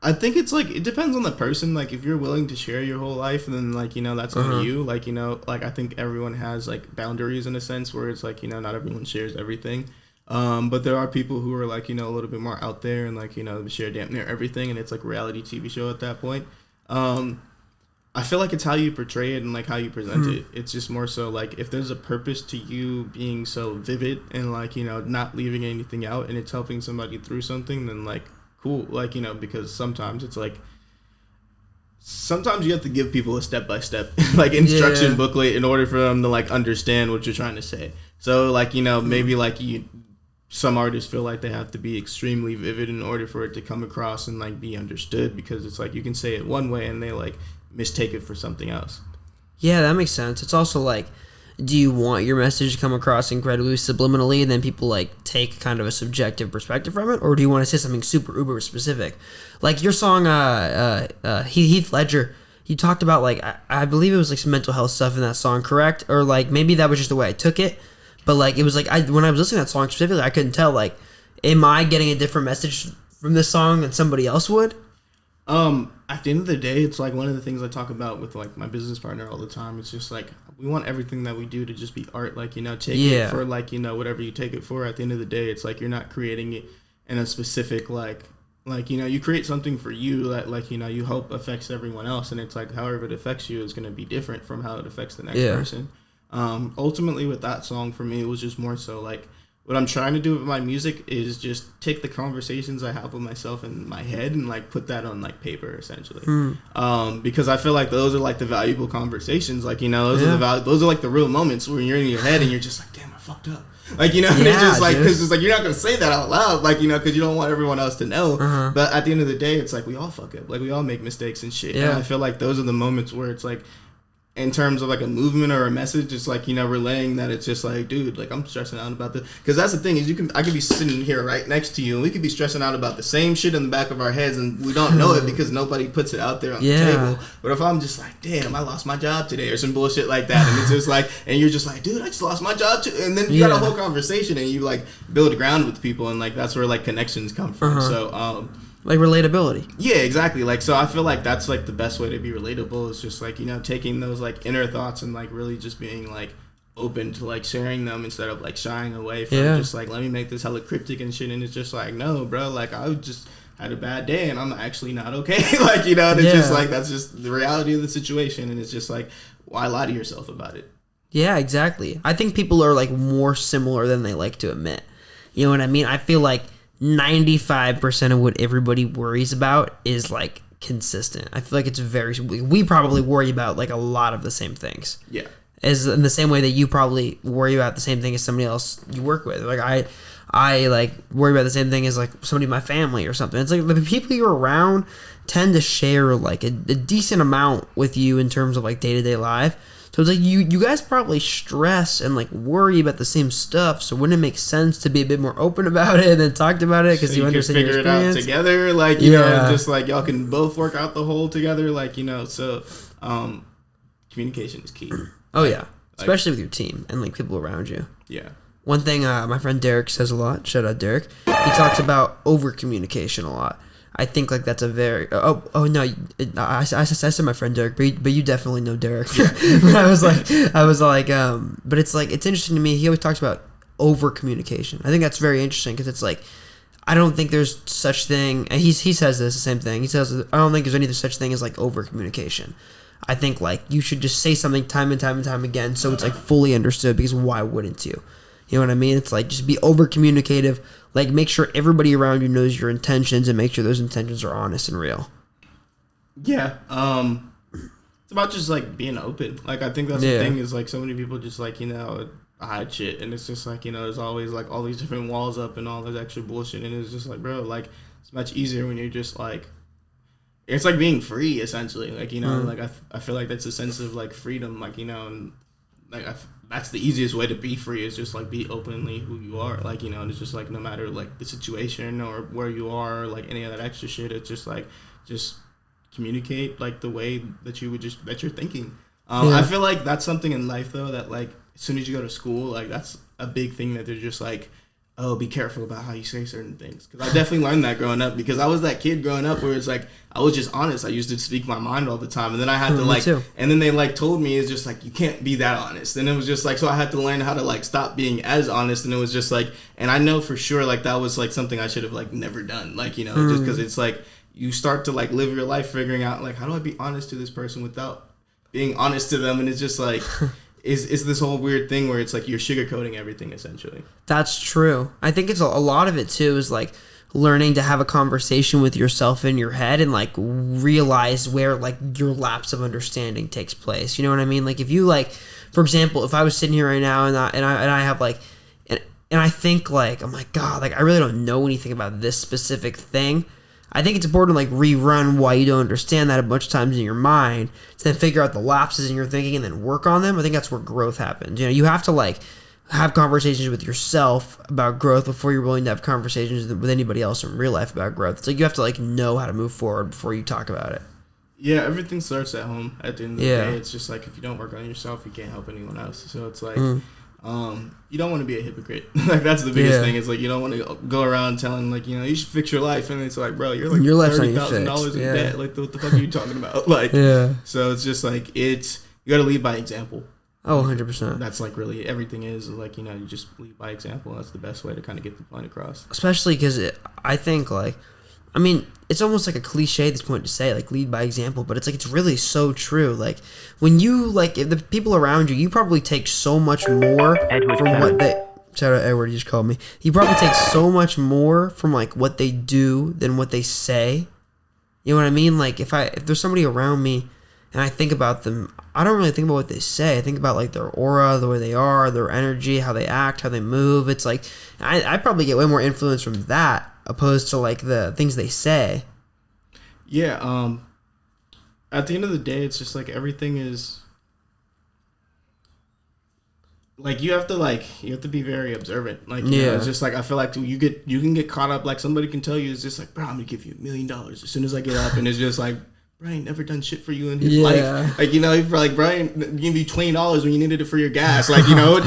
I think it's, like, it depends on the person. Like, if you're willing to share your whole life, then, like, you know, that's on you. Like, you know, like, I think everyone has, like, boundaries in a sense where it's, like, you know, not everyone shares everything. But there are people who are like, you know, a little bit more out there and like, you know, share damn near everything, and it's like a reality TV show at that point. I feel like it's how you portray it and like how you present it. It's just more so like if there's a purpose to you being so vivid and like, you know, not leaving anything out, and it's helping somebody through something, then like cool. Like, you know, because sometimes it's like, sometimes you have to give people a step-by-step like instruction booklet in order for them to like understand what you're trying to say. So like, you know, maybe like some artists feel like they have to be extremely vivid in order for it to come across and like be understood, because it's like you can say it one way and they like mistake it for something else. Yeah, that makes sense. It's also like, do you want your message to come across incredibly subliminally and then people like take kind of a subjective perspective from it, or do you want to say something super uber specific? Like your song Heath Ledger, you talked about like I believe it was like some mental health stuff in that song, correct? Or like maybe that was just the way I took it, but like it was like when I was listening to that song specifically, I couldn't tell like, am I getting a different message from this song than somebody else would? At the end of the day, it's like one of the things I talk about with like my business partner all the time. It's just like, we want everything that we do to just be art. Like, you know, take it for like, you know, whatever you take it for. At the end of the day, it's like, you're not creating it in a specific, like, you know, you create something for you that like, you know, you hope affects everyone else. And it's like, however it affects you is going to be different from how it affects the next person. Ultimately with that song for me, it was just more so like, what I'm trying to do with my music is just take the conversations I have with myself in my head and like put that on like paper essentially. Because I feel like those are like the valuable conversations. Like, you know, those are like the real moments where you're in your head and you're just like, damn, I fucked up. Like, you know, and it's just like, because it's like, you're not going to say that out loud, like, you know, because you don't want everyone else to know. But at the end of the day, it's like, we all fuck up. Like, we all make mistakes and shit. And I feel like those are the moments where it's like, in terms of like a movement or a message, it's like, you know, relaying that it's just like, dude, like I'm stressing out about this. Because that's the thing is I could be sitting here right next to you and we could be stressing out about the same shit in the back of our heads and we don't know it because nobody puts it out there on the table. But if I'm just like, damn, I lost my job today or some bullshit like that, and it's just like, and you're just like, dude, I just lost my job too. And then you got a whole conversation and you like build ground with people, and like that's where like connections come from. So like relatability. Yeah, exactly. Like, so I feel like that's like the best way to be relatable is just like, you know, taking those like inner thoughts and like really just being like open to like sharing them instead of like shying away from just like, let me make this hella cryptic and shit. And it's just like, no, bro, like I just had a bad day and I'm actually not okay. Like, you know, and it's just like, that's just the reality of the situation. And it's just like, why lie to yourself about it? Yeah, exactly. I think people are like more similar than they like to admit. You know what I mean? I feel like 95% of what everybody worries about is like consistent. I feel like it's we probably worry about like a lot of the same things. Yeah. As in the same way that you probably worry about the same thing as somebody else you work with. Like I like worry about the same thing as like somebody in my family or something. It's like the people you're around tend to share like a decent amount with you in terms of like day-to-day life. So it's like you guys probably stress and like worry about the same stuff. So wouldn't it make sense to be a bit more open about it and then talked about it because so you understand your experience? Figure it out together, like you know, just like y'all can both work out the whole together, like you know. So communication is key. Oh yeah, especially with your team and like people around you. Yeah. One thing my friend Derek says a lot. Shout out Derek. He talks about over communication a lot. I think like that's a very I said my friend Derek, but you definitely know Derek. But I was like, but it's like it's interesting to me. He always talks about over communication. I think that's very interesting because it's like I don't think there's such thing. And he says this the same thing. He says I don't think there's any such thing as like over communication. I think like you should just say something time and time and time again so it's like fully understood, because why wouldn't you? You know what I mean? It's like just be over communicative. Like make sure everybody around you knows your intentions and make sure those intentions are honest and real. Yeah. It's about just like being open. Like I think that's the thing is like so many people just like, you know, hide shit, and it's just like, you know, there's always like all these different walls up and all this extra bullshit, and it's just like, bro, like it's much easier when you're just like, it's like being free essentially. Like, you know, like I feel like that's a sense of like freedom, like, you know, and like that's the easiest way to be free is just like be openly who you are, like, you know, and it's just like no matter like the situation or where you are or like any of that extra shit, it's just like just communicate like the way that you would just that you're thinking. I feel like that's something in life though that like as soon as you go to school, like that's a big thing that they're just like oh, be careful about how you say certain things. Because I definitely learned that growing up, because I was that kid growing up where it's like, I was just honest. I used to speak my mind all the time. And then I had to like, and then they like told me, it's just like, you can't be that honest. And it was just like, so I had to learn how to like stop being as honest. And it was just like, and I know for sure, like that was like something I should have like never done. Like, you know, just because it's like, you start to like live your life figuring out like, how do I be honest to this person without being honest to them? And it's just like, is this whole weird thing where it's like you're sugarcoating everything essentially. That's true. I think it's a lot of it too is like learning to have a conversation with yourself in your head and like realize where like your lapse of understanding takes place. You know what I mean? Like if you like, for example, if I was sitting here right now and I have like, and I think like, oh my God, like I really don't know anything about this specific thing. I think it's important to like rerun why you don't understand that a bunch of times in your mind to then figure out the lapses in your thinking and then work on them. I think that's where growth happens. You know, you have to like have conversations with yourself about growth before you're willing to have conversations with anybody else in real life about growth. It's like you have to like know how to move forward before you talk about it. Yeah, everything starts at home at the end of the day. It's just like if you don't work on yourself, you can't help anyone else. So it's like you don't want to be a hypocrite. Like that's the biggest thing. Is like you don't want to go around telling like, you know, you should fix your life, and it's like, bro, you're like $30,000 in debt. Like what the fuck are you talking about? Like so it's just like you got to lead by example. Oh, 100%. That's like really everything is like, you know, you just lead by example. That's the best way to kind of get the point across. Especially because I think like, I mean, it's almost like a cliche at this point to say like lead by example, but it's like it's really so true. Like when you like if the people around you probably take so much more from what they. Shout out Edward, he just called me. You probably take so much more from like what they do than what they say. You know what I mean? Like if there's somebody around me and I think about them, I don't really think about what they say. I think about like their aura, the way they are, their energy, how they act, how they move. It's like I probably get way more influence from that opposed to like the things they say. Yeah. At the end of the day, it's just like everything is like you have to be very observant. Like you know, it's just like I feel like you can get caught up. Like somebody can tell you it's just like, bro, I'm gonna give you $1 million as soon as I get up, and it's just like, Brian never done shit for you in his life. Like, you know, like Brian give you $20 when you needed it for your gas. Like, you know, what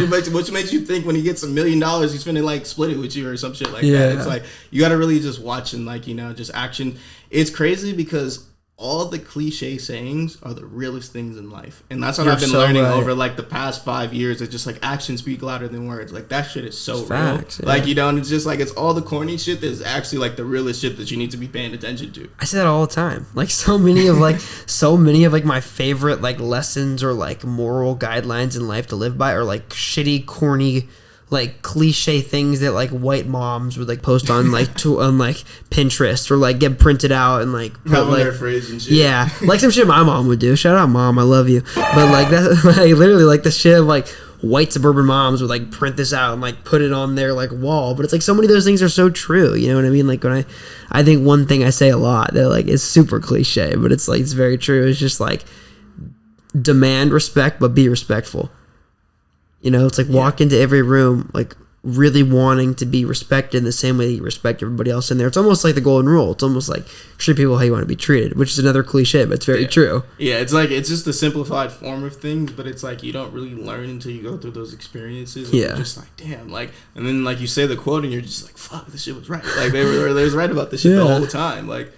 makes you think when he gets $1 million, he's finna like split it with you or some shit like that. It's like, you got to really just watch and like, you know, just action. It's crazy because all the cliche sayings are the realest things in life. And that's what I've been learning over like the past 5 years. It's just like actions speak louder than words. Like that shit is so real. Like, you know, and it's just like, it's all the corny shit that's actually like the realest shit that you need to be paying attention to. I say that all the time. Like so many of my favorite like lessons or like moral guidelines in life to live by are like shitty, corny, like cliche things that like white moms would like post on like on like Pinterest or like get printed out and like put like their phrase and shit. Yeah, like some shit my mom would do. Shout out mom, I love you. But like that, like literally like the shit of like white suburban moms would like print this out and like put it on their like wall. But it's like so many of those things are so true. You know what I mean? Like when I think one thing I say a lot that like is super cliche, but it's like it's very true. It's just like demand respect, but be respectful. You know, it's like walk into every room like really wanting to be respected in the same way that you respect everybody else in there. It's almost like the golden rule. It's almost like treat people how you want to be treated, which is another cliche, but it's very true. Yeah, it's like it's just a simplified form of things, but it's like you don't really learn until you go through those experiences. And you're just like, damn, like, and then like you say the quote and you're just like, fuck, this shit was right. Like they was right about this shit the whole time. Like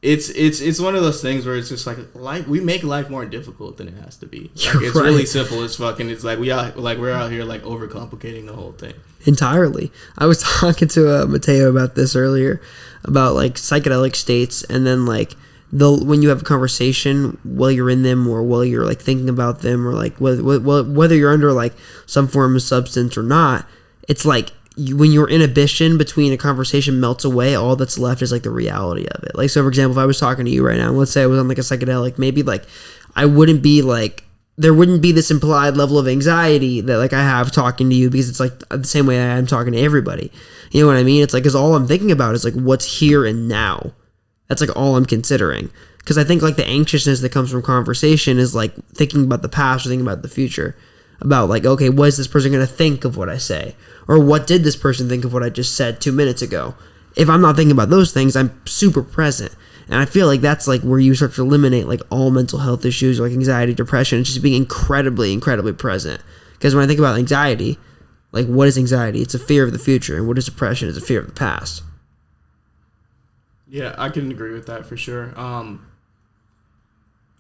it's one of those things where it's just like life. We make life more difficult than it has to be. Like it's really simple as fucking. It's like we're out here like overcomplicating the whole thing entirely. I was talking to Mateo about this earlier about like psychedelic states, and then like when you have a conversation while you're in them or while you're like thinking about them or like whether you're under like some form of substance or not, it's like. When your inhibition between a conversation melts away, all that's left is like the reality of it. Like, so for example, if I was talking to you right now, let's say I was on like a psychedelic, maybe like I wouldn't be like, there wouldn't be this implied level of anxiety that like I have talking to you because it's like the same way I am talking to everybody. You know what I mean? It's like, cause all I'm thinking about is like what's here and now. That's like all I'm considering. Cause I think like the anxiousness that comes from conversation is like thinking about the past or thinking about the future. About like, okay, what is this person going to think of what I say? Or what did this person think of what I just said 2 minutes ago? If I'm not thinking about those things, I'm super present. And I feel like that's like where you start to eliminate like all mental health issues like anxiety, depression, and just being incredibly, incredibly present. Because when I think about anxiety, Like, what is anxiety? It's a fear of the future. And what is depression? It's a fear of the past. Yeah, I can agree with that for sure.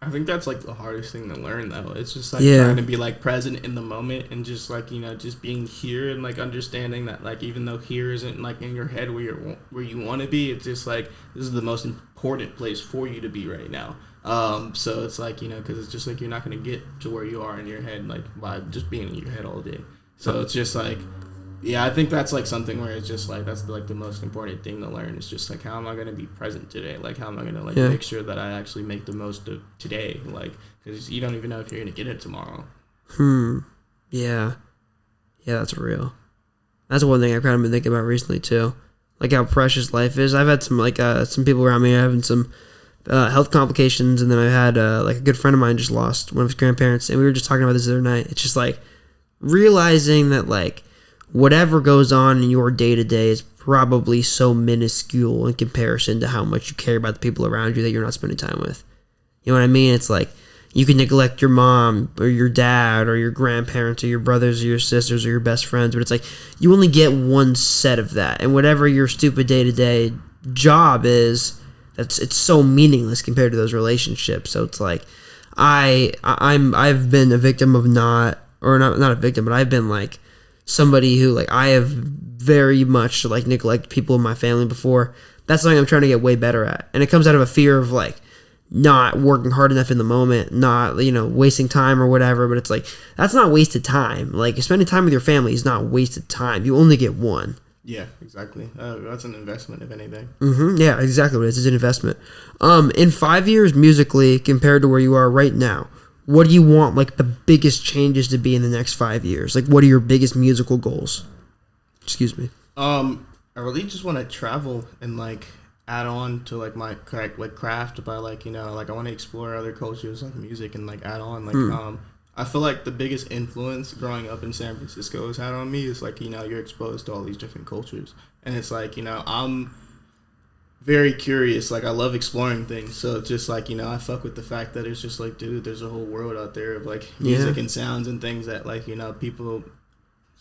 I think that's like the hardest thing to learn though. It's just like trying to be like present in the moment and just like, you know, just being here and like understanding that like even though here isn't like in your head where you want to be, it's just like this is the most important place for you to be right now. So it's like, you know, because it's just like you're not going to get to where you are in your head like by just being in your head all day. So it's just like, yeah, I think that's like something where it's just like that's like the most important thing to learn. It's just like how am I going to be present today? Like how am I going to like make sure that I actually make the most of today? Like because you don't even know if you're going to get it tomorrow. Yeah, that's real. That's one thing I've kind of been thinking about recently too, like how precious life is. I've had some like some people around me having some health complications, and then I had like a good friend of mine just lost one of his grandparents, and we were just talking about this the other night. It's just like realizing that like whatever goes on in your day-to-day is probably so minuscule in comparison to how much you care about the people around you that you're not spending time with. You know what I mean? It's like you can neglect your mom or your dad or your grandparents or your brothers or your sisters or your best friends, but it's like you only get one set of that. And whatever your stupid day-to-day job is, it's so meaningless compared to those relationships. So it's like I've been a victim of not a victim, but I've been like somebody who like I have very much like neglected people in my family before. That's something I'm trying to get way better at, and it comes out of a fear of like not working hard enough in the moment, not, you know, wasting time or whatever. But it's like that's not wasted time. Like spending time with your family is not wasted time. You only get one. Yeah, exactly. That's an investment, if anything. Yeah, exactly what it is. It's an investment. In 5 years musically compared to where you are right now, what do you want, like, the biggest changes to be in the next 5 years? Like, what are your biggest musical goals? Excuse me. I really just want to travel and, like, add on to, like, my, like, craft by, like, you know, like, I want to explore other cultures, like, music and, like, add on. Like, I feel like the biggest influence growing up in San Francisco has had on me is, like, you know, you're exposed to all these different cultures. And it's, like, you know, I'm very curious. Like I love exploring things, so it's just like, you know, I fuck with the fact that it's just like, dude, there's a whole world out there of like music and sounds and things that like, you know, people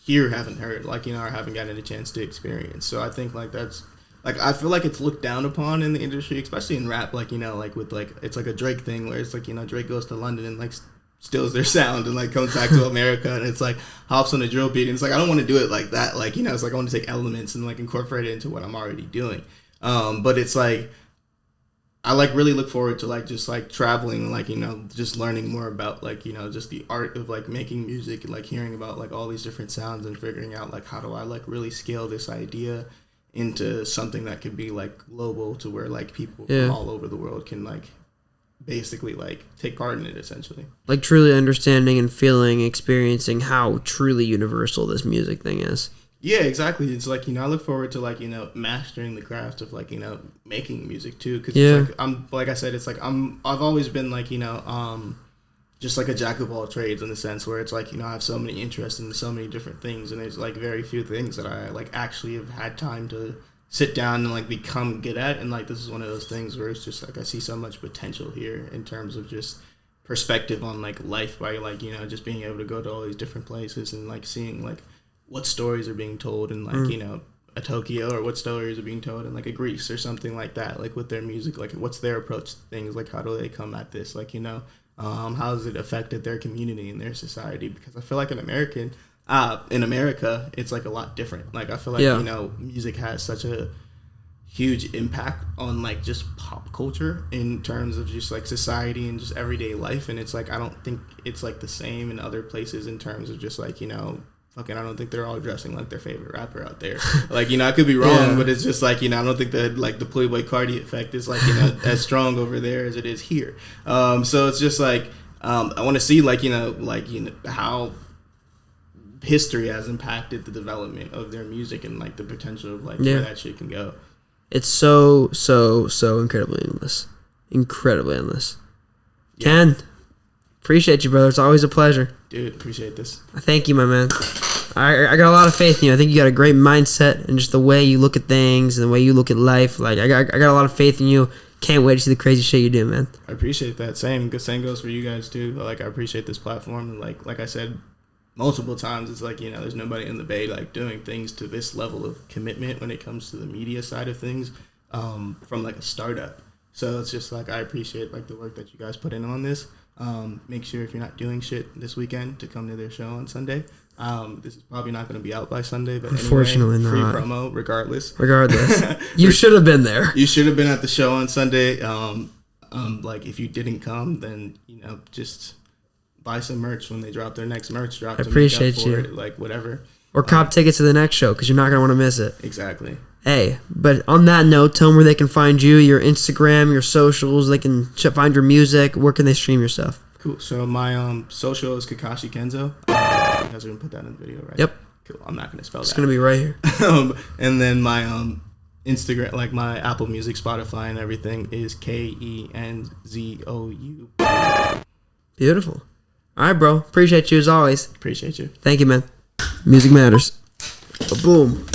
here haven't heard, like, you know, or haven't gotten a chance to experience. So I think like that's like I feel like it's looked down upon in the industry, especially in rap, like, you know, like with like it's like a Drake thing where it's like, you know, Drake goes to London and like steals their sound and like comes back to America and it's like hops on a drill beat and it's like I don't want to do it like that. Like, you know, it's like I want to take elements and like incorporate it into what I'm already doing. But it's like I like really look forward to like just like traveling, like, you know, just learning more about like, you know, just the art of like making music and like hearing about like all these different sounds and figuring out like how do I like really scale this idea into something that could be like global to where like people from all over the world can like basically like take part in it, essentially. Like truly understanding and feeling, experiencing how truly universal this music thing is. Yeah, exactly. It's like, you know, I look forward to like, you know, mastering the craft of like, you know, making music too. Cause it's like, I'm, like I said, it's like, I've always been like, you know, just like a jack of all trades in the sense where it's like, you know, I have so many interests in so many different things and there's like very few things that I like actually have had time to sit down and like become good at. And like, this is one of those things where it's just like, I see so much potential here in terms of just perspective on like life by like, you know, just being able to go to all these different places and like seeing like what stories are being told in like, you know, a Tokyo, or what stories are being told in like a Greece or something like that, like with their music, like what's their approach to things, like how do they come at this, like, you know, how has it affected their community and their society? Because I feel like in America, it's like a lot different. Like I feel like, you know, music has such a huge impact on like just pop culture in terms of just like society and just everyday life. And it's like, I don't think it's like the same in other places in terms of just like, you know, I don't think they're all dressing like their favorite rapper out there. Like, you know, I could be wrong, but it's just like, you know, I don't think that like the Playboy Cardi effect is like, you know, as strong over there as it is here. So it's just like, I want to see like, you know, how history has impacted the development of their music and like the potential of like where that shit can go. It's so incredibly endless. Incredibly endless. Yeah. Ken, appreciate you, brother. It's always a pleasure. Dude, appreciate this. Thank you, my man. I got a lot of faith in you. I think you got a great mindset and just the way you look at things and the way you look at life. Like I got a lot of faith in you. Can't wait to see the crazy shit you do, man. I appreciate that. Same goes for you guys too. Like I appreciate this platform. And like I said, multiple times. It's like, you know, there's nobody in the Bay like doing things to this level of commitment when it comes to the media side of things, from like a startup. So it's just like, I appreciate like the work that you guys put in on this. Make sure if you're not doing shit this weekend to come to their show on Sunday. This is probably not going to be out by Sunday, but unfortunately, anyway, free not. Promo regardless. You should have been there. You should have been at the show on Sunday. Like if you didn't come, then, you know, just buy some merch when they drop their next merch drop. I appreciate you. It, like whatever. Or cop tickets to the next show because you're not going to want to miss it. Exactly. Hey, but on that note, tell them where they can find you, your Instagram, your socials. They can find your music. Where can they stream your stuff? Cool. So my social is Kakashi Kenzou. You guys are gonna put that in the video, right? Yep. Cool. I'm not gonna spell it's that. It's gonna be right here. And then my Instagram, like my Apple Music, Spotify, and everything is KENZOU. Beautiful. All right, bro. Appreciate you as always. Appreciate you. Thank you, man. Music matters. Boom.